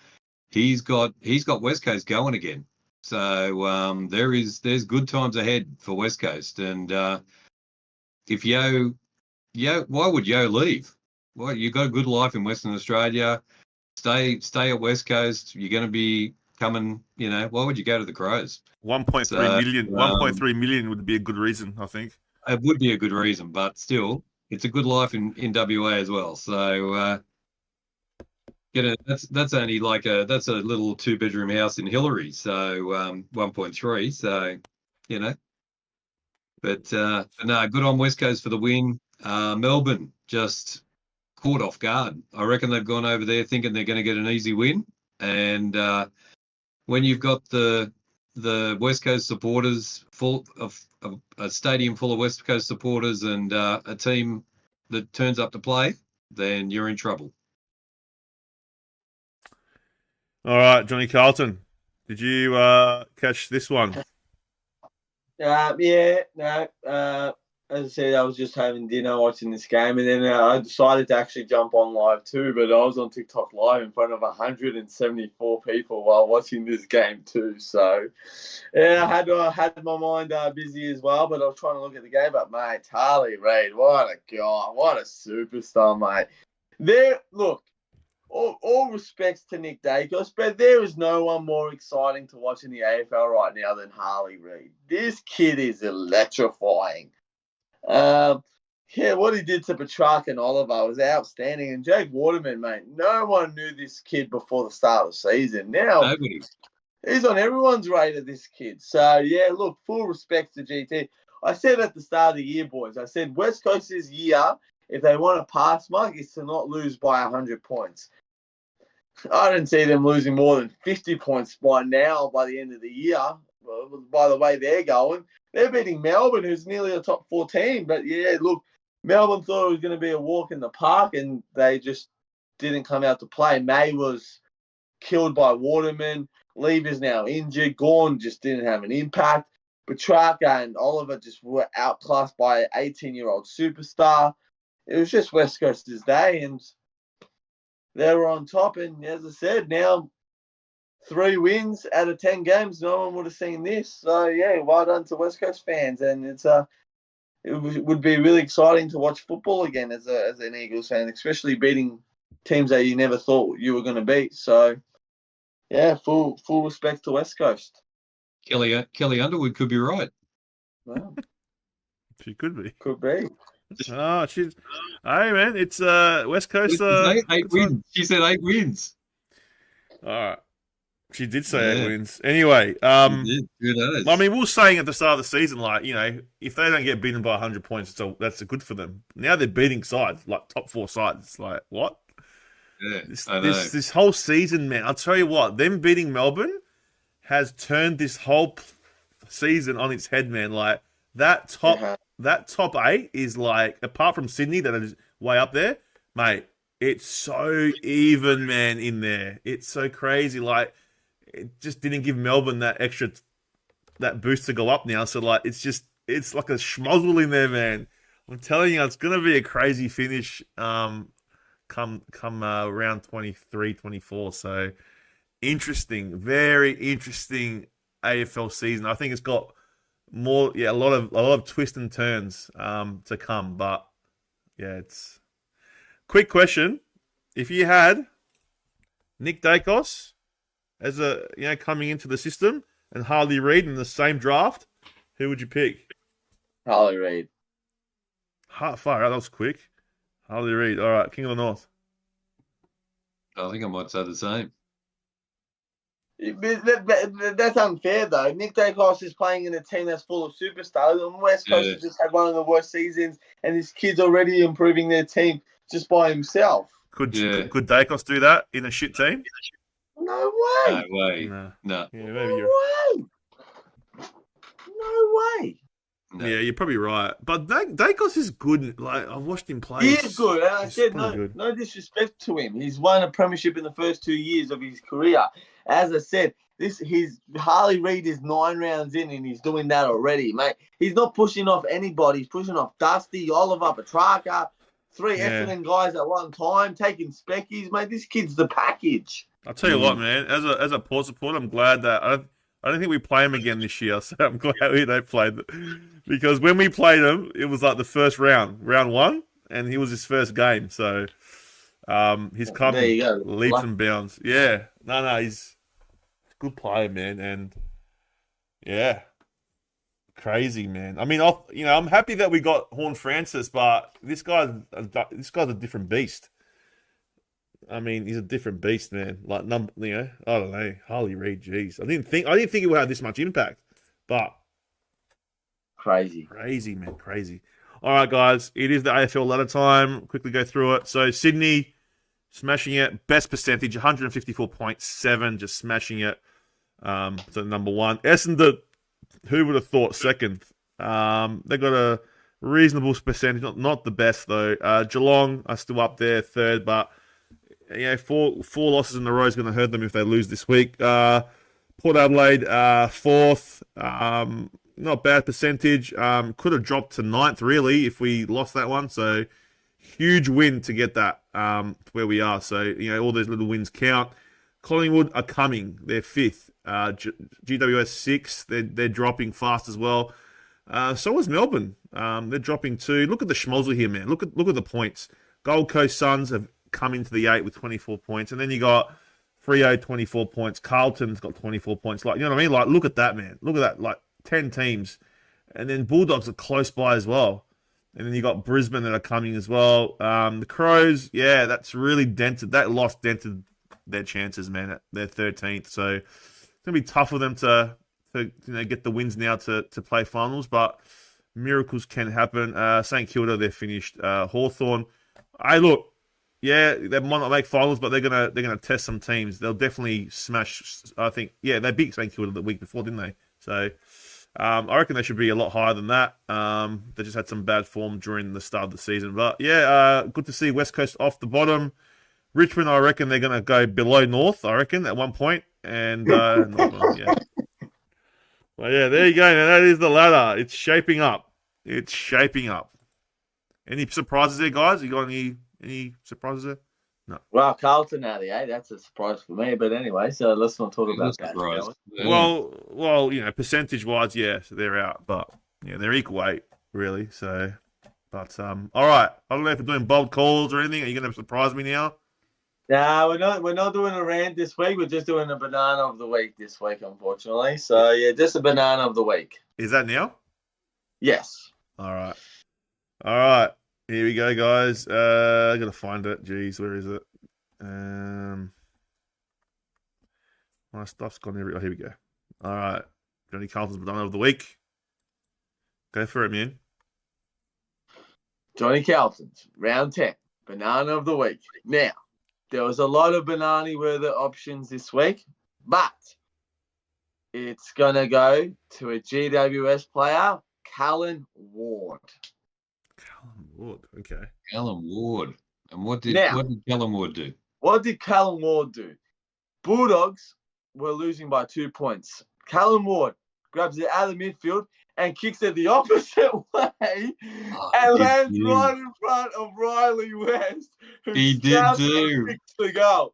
He's got West Coast going again. So there's good times ahead for West Coast. And if Yo, why would Yo leave? Well, you got a good life in Western Australia. Stay at West Coast. You're going to be coming. Why would you go to the Crows? 1.3 million would be a good reason, I think. It would be a good reason, but still, it's a good life in WA as well. So. That's only that's a little 2-bedroom house in Hillary, so 1.3. So, but no, good on West Coast for the win. Melbourne just caught off guard. I reckon they've gone over there thinking they're going to get an easy win, and when you've got the West Coast supporters full of a stadium full of West Coast supporters and a team that turns up to play, then you're in trouble. All right, Johnny Carlton, did you catch this one? Yeah, no. as I said, I was just having dinner watching this game, and then I decided to actually jump on live too. But I was on TikTok live in front of 174 people while watching this game too. So, yeah, I had my mind busy as well. But I was trying to look at the game. But mate, Harley Reid, what a guy, what a superstar, mate. Look. All respects to Nick Dacos, but there is no one more exciting to watch in the AFL right now than Harley Reid. This kid is electrifying. What he did to Petrarch and Oliver was outstanding. And Jake Waterman, mate, no one knew this kid before the start of the season. Now, Nobody. he's on everyone's radar, this kid. So, yeah, look, full respect to GT. I said at the start of the year, boys, I said West Coast's year, if they want to pass mark, is to not lose by 100 points. I don't see them losing more than 50 points by the end of the year. By the way they're going, they're beating Melbourne, who's nearly a top 4 team. But yeah, look, Melbourne thought it was going to be a walk in the park, and they just didn't come out to play. May was killed by Waterman. Lever's now injured. Gawn just didn't have an impact. Petrarca and Oliver just were outclassed by an 18-year-old superstar. It was just West Coast's day, and they were on top. And as I said, now 3 wins out of 10 games. No one would have seen this. So, yeah, well done to West Coast fans. And it would be really exciting to watch football again as an Eagles fan, especially beating teams that you never thought you were going to beat. So, yeah, full respect to West Coast. Kelly Underwood could be right. Wow. She could be. Could be. Oh, she's. Hey, man, it's West Coast. Eight wins. She said 8 wins. All right. She did say 8 wins. Anyway, Who knows? I mean, we were saying at the start of the season, like, you know, if they don't get beaten by 100 points, that's good for them. Now they're beating sides, like top 4 sides. It's like, what? Yeah, This whole season, man, I'll tell you what, them beating Melbourne has turned this whole season on its head, man. Like, that top 8 is like, apart from Sydney, that is way up there, mate, it's so even, man, in there. It's so crazy. Like, it just didn't give Melbourne that boost to go up now. So, like, it's like a schmozzle in there, man. I'm telling you, it's going to be a crazy finish come round 23, 24. So, interesting, very interesting AFL season. I think it's got a lot of twists and turns to come. But, yeah, it's... Quick question. If you had Nick Dacos as coming into the system and Harley Reid in the same draft, who would you pick? Harley Reid. Far out, that was quick. Harley Reid. All right, King of the North. I think I might say the same. That's unfair, though. Nick Dacos is playing in a team that's full of superstars, and West Coast has just had one of the worst seasons, and his kid's already improving their team just by himself. Could Dacos do that in a shit team? No way. No way. No. No. Yeah, No way. No way. No. Yeah, you're probably right. But Dacos is good. Like, I've watched him play. He is good. And I said good. no disrespect to him. He's won a premiership in the first 2 years of his career. As I said, his Harley Reid is 9 rounds in, and he's doing that already, mate. He's not pushing off anybody. He's pushing off Dusty, Oliver, Petrarca, 3 excellent guys at one time, taking speckies, mate. This kid's the package. I'll tell you what, man. As a Port supporter, I'm glad that I don't think we play him again this year. So I'm glad we don't play them, because when we played him, it was like the first round 1, and he was his first game. So he's come leaps and bounds. Yeah, no, he's a good player, man, and yeah, crazy, man. I mean, I'm happy that we got Horn Francis, but this guy's a different beast. I mean, he's a different beast, man. Like, I don't know, Harley Reid. Jeez, I didn't think he would have this much impact, but crazy, man, crazy. All right, guys, it is the AFL ladder time. Quickly go through it. So Sydney smashing it, best percentage, 154.7, just smashing it. So number 1, Essendon. Who would have thought second? They got a reasonable percentage, not the best though. Geelong are still up there, third, but. Yeah, four losses in a row is going to hurt them if they lose this week. Port Adelaide, fourth. not bad percentage. Could have dropped to 9th, really, if we lost that one. So, huge win to get that where we are. So, all those little wins count. Collingwood are coming. They're 5th. GWS 6th. They're dropping fast as well. So is Melbourne. They're dropping too. Look at the schmozzle here, man. Look at the points. Gold Coast Suns have come into the 8 with 24 points. And then you got Freo 24 points. Carlton's got 24 points. Like, you know what I mean? Like, look at that, man. Look at that. Like, 10 teams. And then Bulldogs are close by as well. And then you got Brisbane that are coming as well. The Crows, yeah, that's really dented. That loss dented their chances, man. They're 13th. So it's going to be tough for them to get the wins now to play finals. But miracles can happen. St Kilda, they're finished. Hawthorn, look, yeah, they might not make finals, but they're gonna test some teams. They'll definitely smash. I think, yeah, they beat St Kilda the week before, didn't they? So I reckon they should be a lot higher than that. They just had some bad form during the start of the season, but yeah, good to see West Coast off the bottom. Richmond, I reckon they're gonna go below North. I reckon at one point, and yeah. Well, yeah, there you go, man. That is the ladder. It's shaping up. It's shaping up. Any surprises there, guys? You got any surprises there? No. Well, Carlton out of the 8, that's a surprise for me. But anyway, so let's not talk about that. Yeah. Well, percentage-wise, yeah, so they're out. But, yeah, they're equal 8, really. So, but, all right. I don't know if we're doing bold calls or anything. Are you going to surprise me now? No, we're not doing a rant this week. We're just doing a banana of the week this week, unfortunately. So, yeah, just a banana of the week. Is that now? Yes. All right. Here we go, guys. I gotta find it. Jeez, where is it? My stuff's gone everywhere. Oh, here we go. All right. Johnny Carlton's banana of the week. Go for it, man. Johnny Carlton's round 10 banana of the week. Now, there was a lot of banana-worthy options this week, but it's gonna go to a GWS player, Callan Ward. Callum Ward, okay. Callum Ward. And what did Callum Ward do? What did Callan Ward do? Bulldogs were losing by 2 points. Callan Ward grabs it out of the midfield and kicks it the opposite way and lands right in front of Riley West, who He did do. kicks the goal.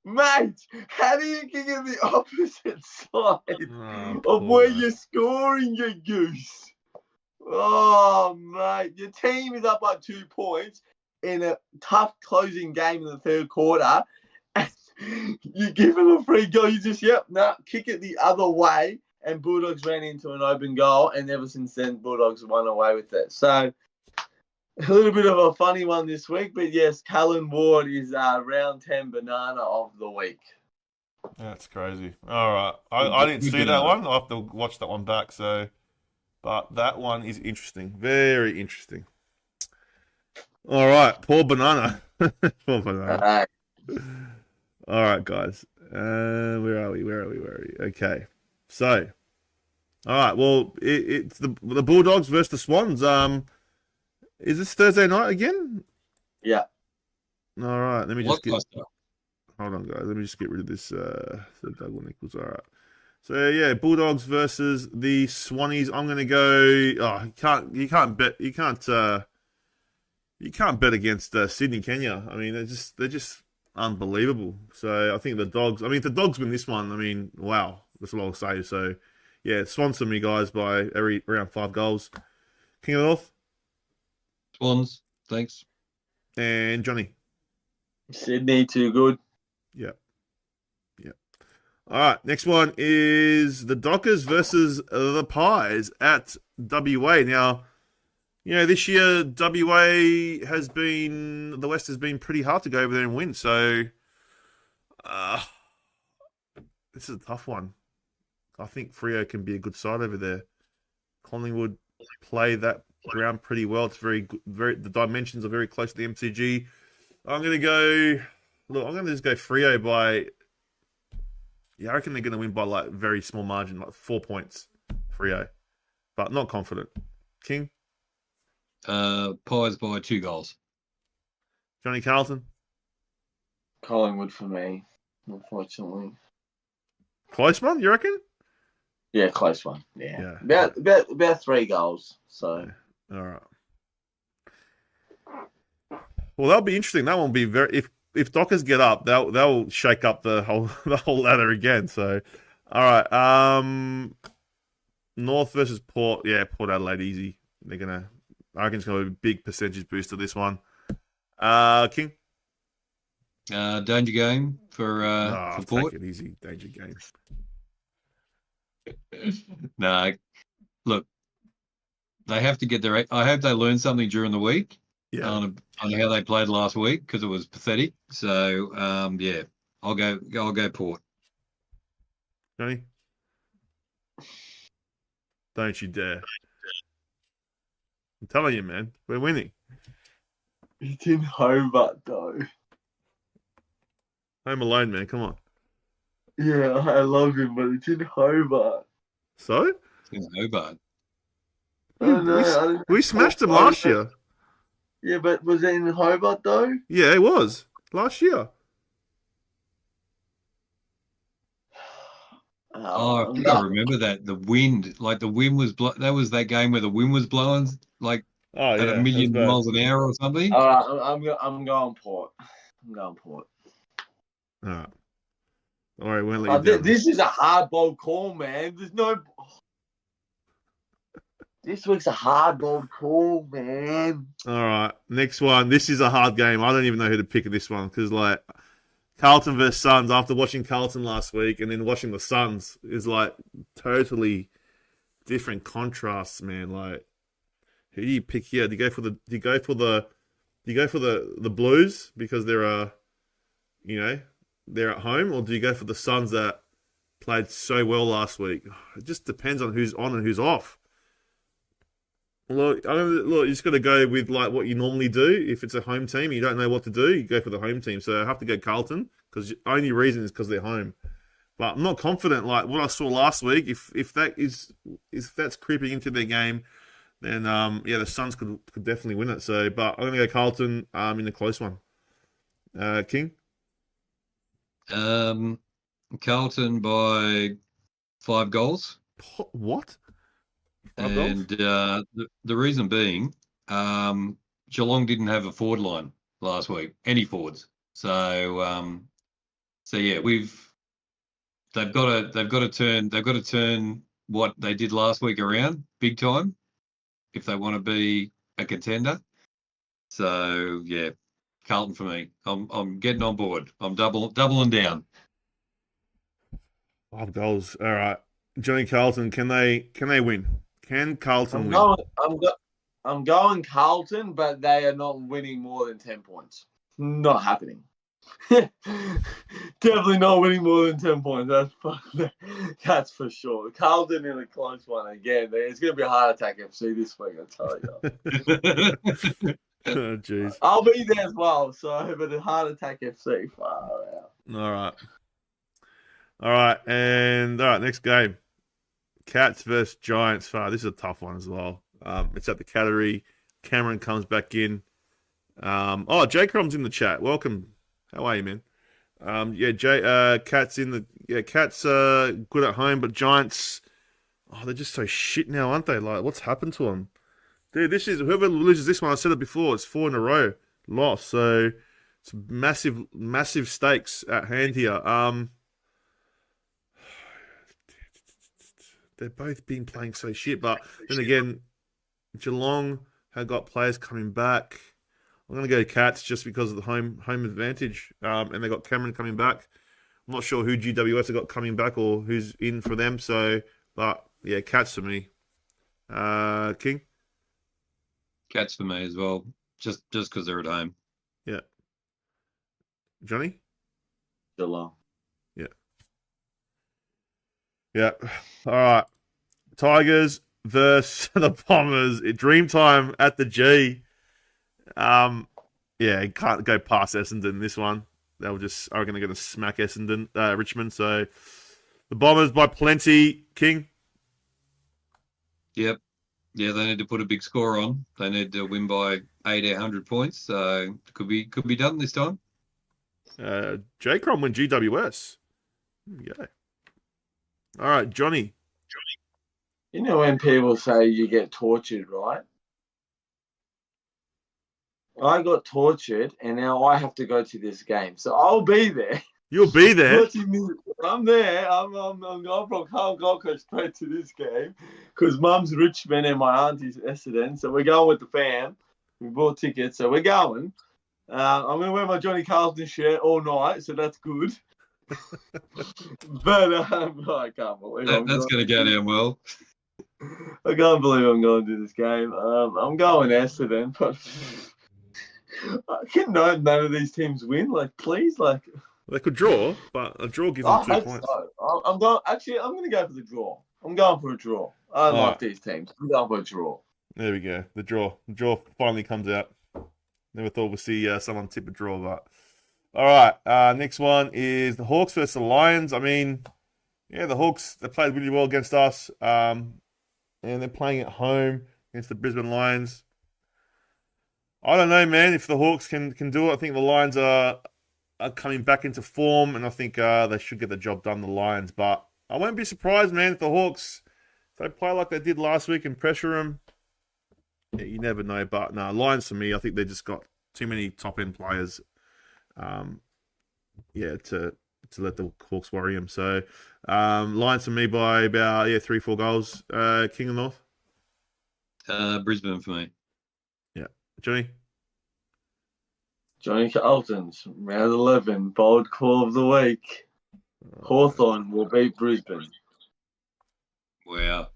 Mate, how do you kick it the opposite side of where you're scoring, you goose? Oh, mate. Your team is up by 2 points in a tough closing game in the third quarter. And you give them a free goal. You just, kick it the other way. And Bulldogs ran into an open goal. And ever since then, Bulldogs won away with it. So, a little bit of a funny one this week. But yes, Callan Ward is round 10 banana of the week. That's crazy. All right. I didn't see that one. I'll have to watch that one back. So, but that one is interesting. Very interesting. All right. Poor banana. Poor banana. All right, guys. Where are we? Okay. So, all right. Well, it's the Bulldogs versus the Swans. Is this Thursday night again? Yeah. All right. Let me just Hold on, guys. Let me just get rid of this. Douglas Nichols. All right. So yeah, Bulldogs versus the Swannies. I'm gonna go. Oh, you can't bet against Sydney, can you? I mean, they're just unbelievable. So I think the Dogs. I mean, if the Dogs win this one, I mean, wow, that's what I'll say. So yeah, Swans to me, guys, by around 5 goals. King of the North. Swans, thanks. And Johnny. Sydney, too good. Yeah. All right, next one is the Dockers versus the Pies at WA. Now, this year WA the West has been pretty hard to go over there and win. So, this is a tough one. I think Freo can be a good side over there. Collingwood play that ground pretty well. It's very the dimensions are very close to the MCG. I'm going to just go Freo by... Yeah, I reckon they're going to win by like very small margin, like 4 points, Freo. But not confident. King? Pies by 2 goals. Johnny Carlton? Collingwood for me, unfortunately. Close one, you reckon? Yeah, close one. Yeah. About 3 goals. So All right. Well, that'll be interesting. That won't be very. If Dockers get up, they'll shake up the whole ladder again. So, all right. North versus Port. Yeah, Port Adelaide easy. They're gonna. I reckon it's gonna be a big percentage boost to this one. King. Danger game for Port. Take it easy. Danger game. No, look, they have to get their. I hope they learn something during the week. Yeah. On how they played last week because it was pathetic. So yeah, I'll go Port. Johnny? Don't you dare. I'm telling you, man. We're winning. it's in Hobart though. Home alone, man. Come on. Yeah, I love him, but it's in Hobart. So? In Hobart. I don't know. We smashed them last year. Yeah, but was it in Hobart though? Yeah, it was. Last year. Oh, I think I remember that. The wind, like the wind was that was that game where the wind was blowing like Oh, at yeah. a million That's bad. miles an hour or something. All right, I'm going Port. I'm going Port. All right. All right, we won't let you down. This is a hardball call, man. There's no. This week's a hardball call, man. All right, next one. This is a hard game. I don't even know who to pick at this one because, like, Carlton versus Suns. After watching Carlton last week and then watching the Suns is like totally different contrasts, man. Like, who do you pick here? Do you go for the Blues because they're they're at home, or do you go for the Suns that played so well last week? It just depends on who's on and who's off. Look, you just got to go with like what you normally do. If it's a home team, you don't know what to do. You go for the home team. So I have to go Carlton because the only reason is because they're home. But I'm not confident. Like what I saw last week, if that's creeping into their game, then the Suns could definitely win it. So, but I'm gonna go Carlton in a close one. King. Carlton by 5 goals. What? And the reason being, Geelong didn't have a forward line last week, any forwards. So yeah, they've got to turn what they did last week around big time if they want to be a contender. So yeah, Carlton for me. I'm getting on board. I'm doubling down. 5 goals. All right, Johnny Carlton. Can they win? Can Carlton win? I'm going Carlton, but they are not winning more than 10 points. Not happening. Definitely not winning more than 10 points. That's for sure. Carlton in a close one again. It's going to be a heart attack FC this week, I tell you. Oh, jeez. I'll be there as well. So, but a heart attack FC, far out. All right, and next game. Cats versus Giants. This is a tough one as well. It's at the Cattery. Cameron comes back in. Jay Crom's in the chat. Welcome. How are you, man? Cats in the Cats good at home, but Giants. They're just so shit now, aren't they? Like, what's happened to them? Dude, this is whoever loses this one. I said it before. It's 4 in a row loss. So it's massive stakes at hand here. They've both been playing so shit, but then again, Geelong have got players coming back. I'm going to go Cats just because of the home advantage, and they got Cameron coming back. I'm not sure who GWS have got coming back or who's in for them. So, but yeah, Cats for me. King. Cats for me as well, just because they're at home. Yeah. Johnny. Geelong. Yeah. All right. Tigers versus the Bombers. Dreamtime at the G. You can't go past Essendon this one. They were just, I reckon they're going to smack Richmond. So the Bombers by plenty. King. Yep. Yeah, they need to put a big score on. They need to win by 800 points. So could be done this time. J. Crom win GWS. Yeah. All right, Johnny. You know when people say you get tortured, right? I got tortured, and now I have to go to this game. So I'll be there. You'll be there. I'm there. I'm going from Carl Gold Coast straight to this game because Mum's Richmond and my auntie's Essendon. So we're going with the fam. We bought tickets, so we're going. I'm going to wear my Johnny Carlton shirt all night, so that's good. But I can't believe That's going to go down well. I can't believe I'm going to this game. I'm going Essendon, but I can none of these teams win. Like, please, like. They could draw, but a draw gives them 2 points. So. I'm going to go for the draw. I'm going for a draw. I don't like these teams. I'm going for a draw. There we go. The draw. The draw finally comes out. Never thought we'd see someone tip a draw, but all right. Next one is the Hawks versus the Lions. I mean, yeah, the Hawks, they played really well against us, and they're playing at home against the Brisbane Lions. I don't know, man, if the Hawks can do it. I think the Lions are coming back into form, and I think they should get the job done, the Lions. But I won't be surprised, man, if the Hawks, if they play like they did last week and pressure them. Yeah, you never know. But no, Lions for me, I think they just got too many top-end players to let the Hawks worry them. So Lions for me by about 3-4 goals. King of the North? Brisbane for me. Yeah. Johnny? Johnny Carlton's round 11, bold call of the week. Hawthorn will beat Brisbane. Wow.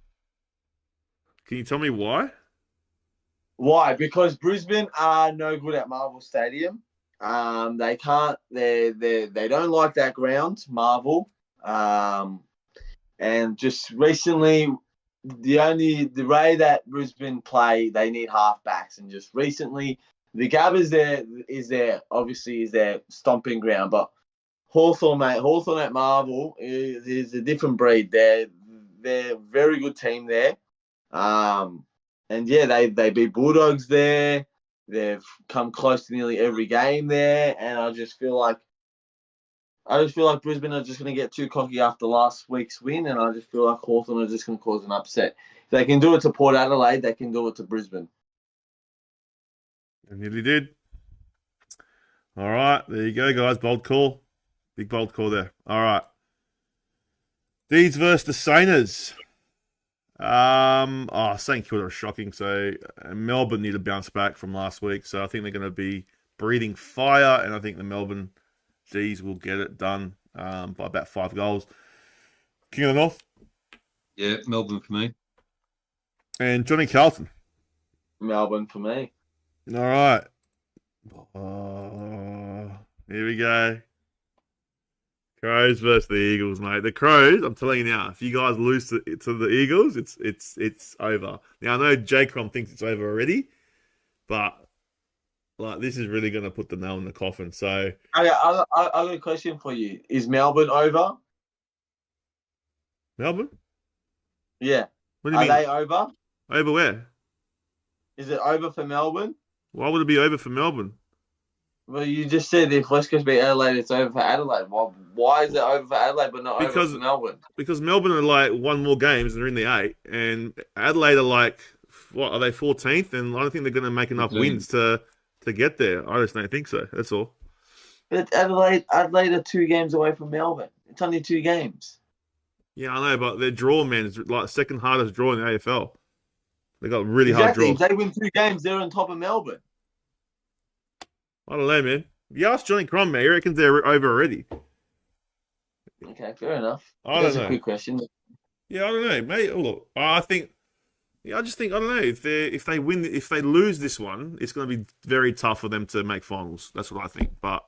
Can you tell me why? Why? Because Brisbane are no good at Marvel Stadium. They can't. They don't like that ground, Marvel. And just recently, the way that Brisbane play, they need halfbacks, and just recently. The Gab is their stomping ground, but Hawthorn at Marvel is a different breed. They're a very good team there. And yeah, they beat Bulldogs there. They've come close to nearly every game there, and I just feel like Brisbane are just going to get too cocky after last week's win, and I just feel like Hawthorn are just going to cause an upset. If they can do it to Port Adelaide, they can do it to Brisbane. I nearly did. All right, there you go, guys. Bold call. Big bold call there. All right. Deeds versus the Sainers. St Kilda are shocking. So Melbourne need to bounce back from last week. So I think they're going to be breathing fire, and I think the Melbourne D's will get it done by about 5 goals. King of the North? Yeah, Melbourne for me. And Johnny Carlton? Melbourne for me. All right. Here we go. Crows versus the Eagles, mate. The Crows, I'm telling you now, if you guys lose to the Eagles, it's over. Now I know J-Crom thinks it's over already, but like this is really going to put the nail in the coffin. So I got a question for you. Is Melbourne over? Melbourne? Yeah. What do you mean? Are they over? Over where? Is it over for Melbourne? Why would it be over for Melbourne? Well, you just said if West Coast beat Adelaide, it's over for Adelaide. Why is it over for Adelaide but not over for Melbourne? Because Melbourne are like one more games and they're in the 8, and Adelaide are like, what are they, 14th? And I don't think they're going to make enough wins to get there. I just don't think so. That's all. But Adelaide are 2 games away from Melbourne. It's only 2 games. Yeah, I know, but their draw, man, is like second hardest draw in the AFL. They got really hard draws. If they win 2 games, they're on top of Melbourne. I don't know, man. If you ask Johnny Crom, man, he reckons they're over already. Okay, fair enough. I don't know. That's a quick question. Yeah, I don't know, mate. Oh, look, I think. Yeah, I just think I don't know if they lose this one, it's going to be very tough for them to make finals. That's what I think. But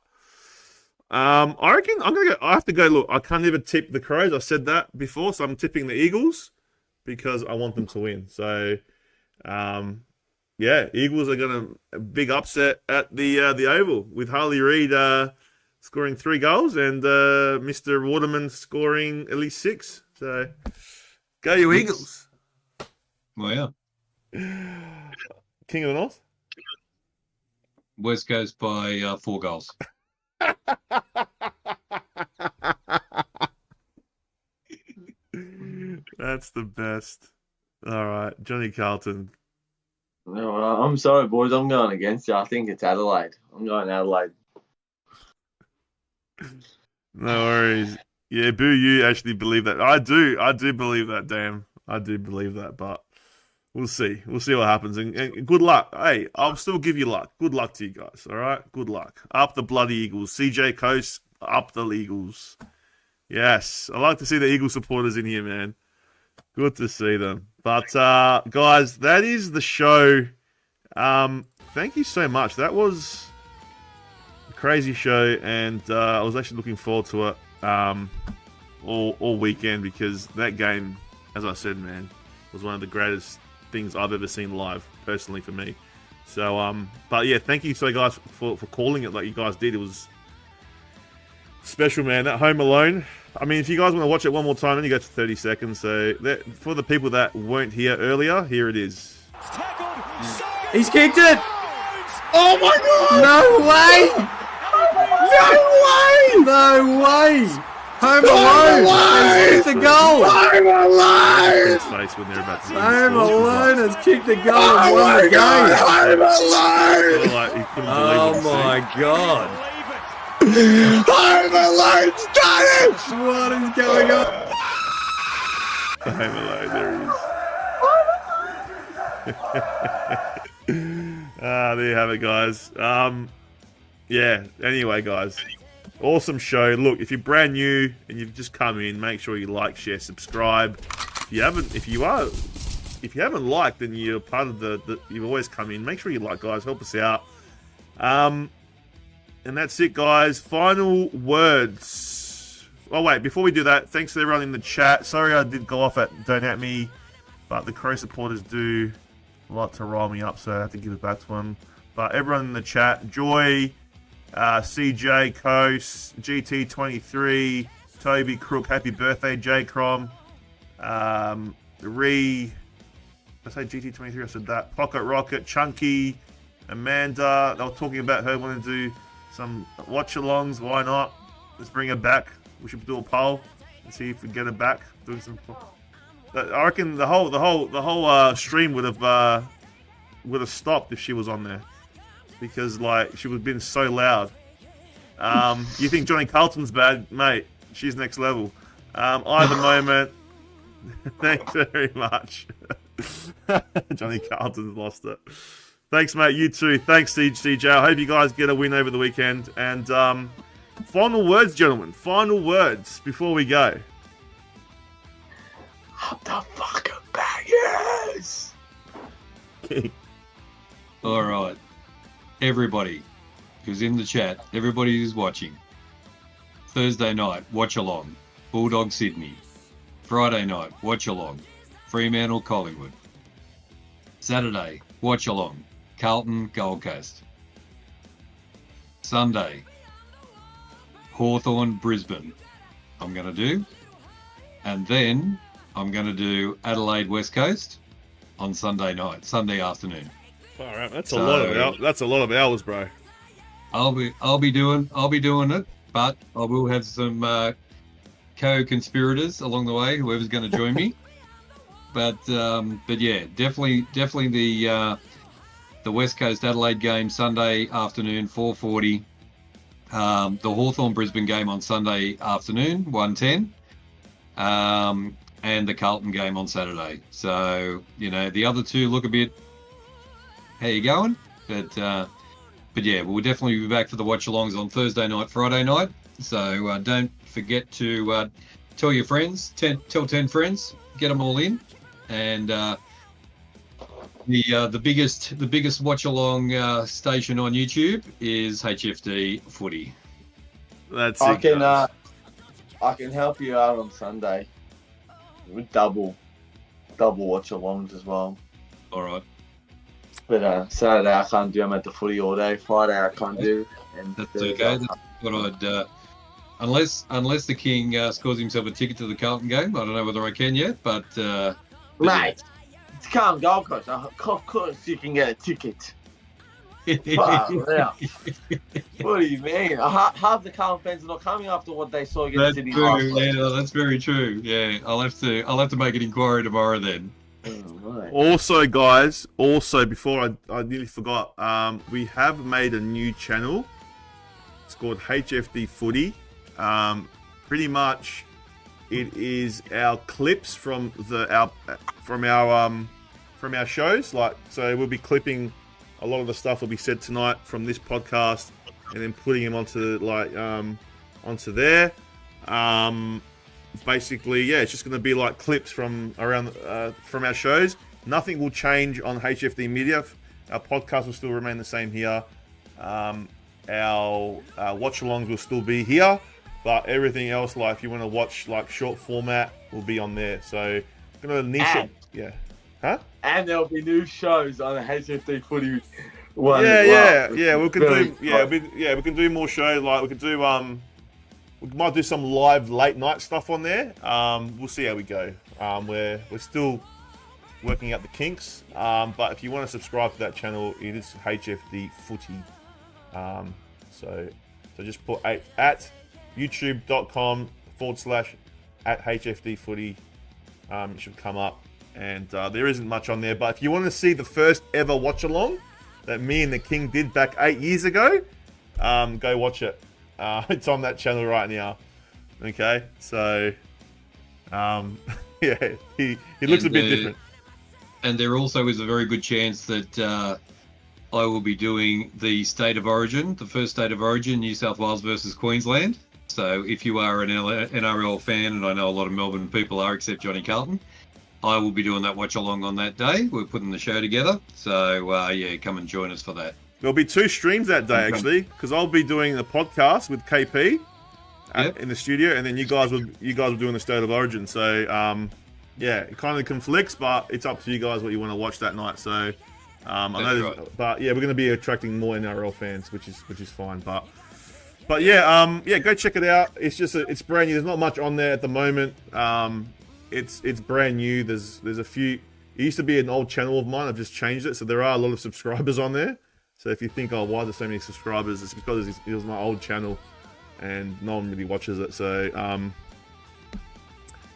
I reckon I'm gonna go. I have to go. Look, I can't even tip the Crows. I said that before, so I'm tipping the Eagles because I want them to win. So. Yeah, Eagles are going to a big upset at the Oval with Harley Reid scoring 3 goals and Mr. Waterman scoring at least 6. So, go you Eagles! Wow. King of the North? West goes by 4 goals. That's the best. All right, Johnny Carlton. No, I'm sorry, boys. I'm going against you. I think it's Adelaide. I'm going Adelaide. No worries. Yeah, boo, you actually believe that. I do believe that, damn. I do believe that, but we'll see. We'll see what happens. And good luck. Hey, I'll still give you luck. Good luck to you guys, all right? Good luck. Up the bloody Eagles. CJ Coast, up the Eagles. Yes, I like to see the Eagle supporters in here, man. Good to see them. But, guys, that is the show. Thank you so much. That was a crazy show, and I was actually looking forward to it all weekend because that game, as I said, man, was one of the greatest things I've ever seen live, personally, for me. So, but yeah, thank you so guys for calling it like you guys did. It was special, man. That Home Alone. I mean, if you guys want to watch it one more time, then you go to 30 seconds. So, for the people that weren't here earlier, here it is. He's kicked it! Oh my God! No way! No way! No way! Home Alone has kicked the goal! I'm alive! His face when they're about to Home Alone has kicked the goal Oh and won my the God! game! I'm alive! Like, he couldn't believe Oh what he my God! I'm alive! Done it! What is going on? seen. Home Alone, there he is. There you have it, guys. Yeah, anyway, guys. Awesome show. Look, if you're brand new and you've just come in, make sure you like, share, subscribe. If you haven't liked, then you're part of you've always come in. Make sure you like, guys. Help us out. And that's it, guys. Final words. Oh, wait, before we do that, thanks to everyone in the chat. Sorry I did go off at Don't At Me, but the Crow supporters do like to rile me up, so I have to give it back to them. But everyone in the chat, Joy, CJ Coast, GT23, Toby Crook, happy birthday, J Crom, I say GT23, I said that, Pocket Rocket, Chunky, Amanda, they were talking about her wanting to do some watch-alongs. Why not? Let's bring her back. We should do a poll and see if we get her back. Doing some. I reckon the whole stream would have stopped if she was on there, because like she would have been so loud. You think Johnny Carlton's bad, mate? She's next level. Either moment. Thanks very much. Johnny Carlton's lost it. Thanks, mate. You too. Thanks, CJ. I hope you guys get a win over the weekend. And final words, gentlemen. Final words before we go. Up the fucking baggers! All right. Everybody who's in the chat, everybody who's watching. Thursday night, watch along. Bulldog Sydney. Friday night, watch along. Fremantle Collingwood. Saturday, watch along. Carlton Gold Coast. Sunday, Hawthorn Brisbane. I'm going to do. And then I'm going to do Adelaide West Coast on Sunday night, Sunday afternoon. All right, that's a lot of hours, bro. I'll be doing it, but I will have some co-conspirators along the way, whoever's going to join me. But yeah, definitely the West Coast Adelaide game Sunday afternoon, 4:40. The Hawthorn Brisbane game on Sunday afternoon, 1:10. And the Carlton game on Saturday. So, the other two look a bit, how you going? But yeah, we'll definitely be back for the watch-alongs on Thursday night, Friday night. So don't forget to tell your friends, tell 10 friends, get them all in. And the biggest watch-along station on YouTube is HFD Footy. That's I it, can guys. I can help you out on Sunday with double watch-alongs as well. All right. But Saturday I can't do. I'm at the footy all day. Friday I can't do. And That's Thursday okay. I That's can't. what I'd unless the King scores himself a ticket to the Carlton game. I don't know whether I can yet, but Mate, it's Carlton Gold Coast. Of course you can get a ticket. Wow, yeah. What do you mean? Half the Carlton fans are not coming after what they saw against That's Sydney true. last week. Yeah, that's very true. Yeah, I'll have to make an inquiry tomorrow then. Right. Also, guys, before I nearly forgot, we have made a new channel. It's called HFD Footy. Pretty much, it is our clips from our shows. Like, so we'll be clipping a lot of the stuff will be said tonight from this podcast, and then putting them onto there. Basically, yeah, it's just going to be like clips from around from our shows. Nothing will change on HFD Media. Our podcast will still remain the same here. Our watch-alongs will still be here, but everything else, like if you want to watch like short format, will be on there. So, gonna niche it, yeah, huh? And there'll be new shows on the HFD Footy one. Yeah. We can do more shows. Like we can do we might do some live late night stuff on there. We'll see how we go. We're still working out the kinks. But if you want to subscribe to that channel, it is HFD Footy. So just put at youtube.com/@HFD Footy. It should come up. And there isn't much on there. But if you want to see the first ever watch along that me and the King did back 8 years ago, go watch it. It's on that channel right now. Okay, so yeah, he looks a bit different. And there also is a very good chance that I will be doing the State of Origin, the first State of Origin, New South Wales versus Queensland. So if you are an NRL fan, and I know a lot of Melbourne people are, except Johnny Carlton, I will be doing that watch along on that day. We're putting the show together. So yeah, come and join us for that. There'll be 2 streams that day, actually, because I'll be doing the podcast with KP in the studio, and then you guys were doing the State of Origin. So yeah, it kind of conflicts, but it's up to you guys what you want to watch that night. So I know, but yeah, we're going to be attracting more NRL fans, which is fine. But yeah, go check it out. It's just it's brand new. There's not much on there at the moment. It's brand new. There's a few. It used to be an old channel of mine. I've just changed it, so there are a lot of subscribers on there. So if you think, oh, why are there so many subscribers? It's because it was my old channel, and no one really watches it. So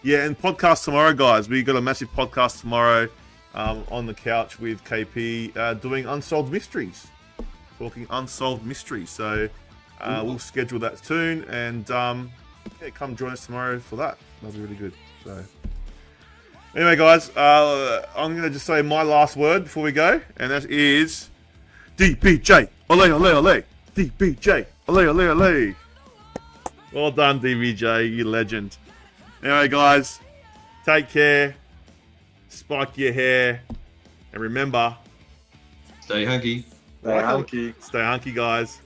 yeah, and podcast tomorrow, guys. We got a massive podcast tomorrow on the couch with KP doing unsolved mysteries, talking unsolved mysteries. So we'll schedule that soon, and yeah, come join us tomorrow for that. That'll be really good. So anyway, guys, I'm going to just say my last word before we go, and that is DBJ. Ole, ole, ole. DBJ. Ole, ole, ole. Well done, DBJ. You legend. Anyway, guys, take care. Spike your hair. And remember, Stay hunky. Stay hunky. Stay hunky, guys.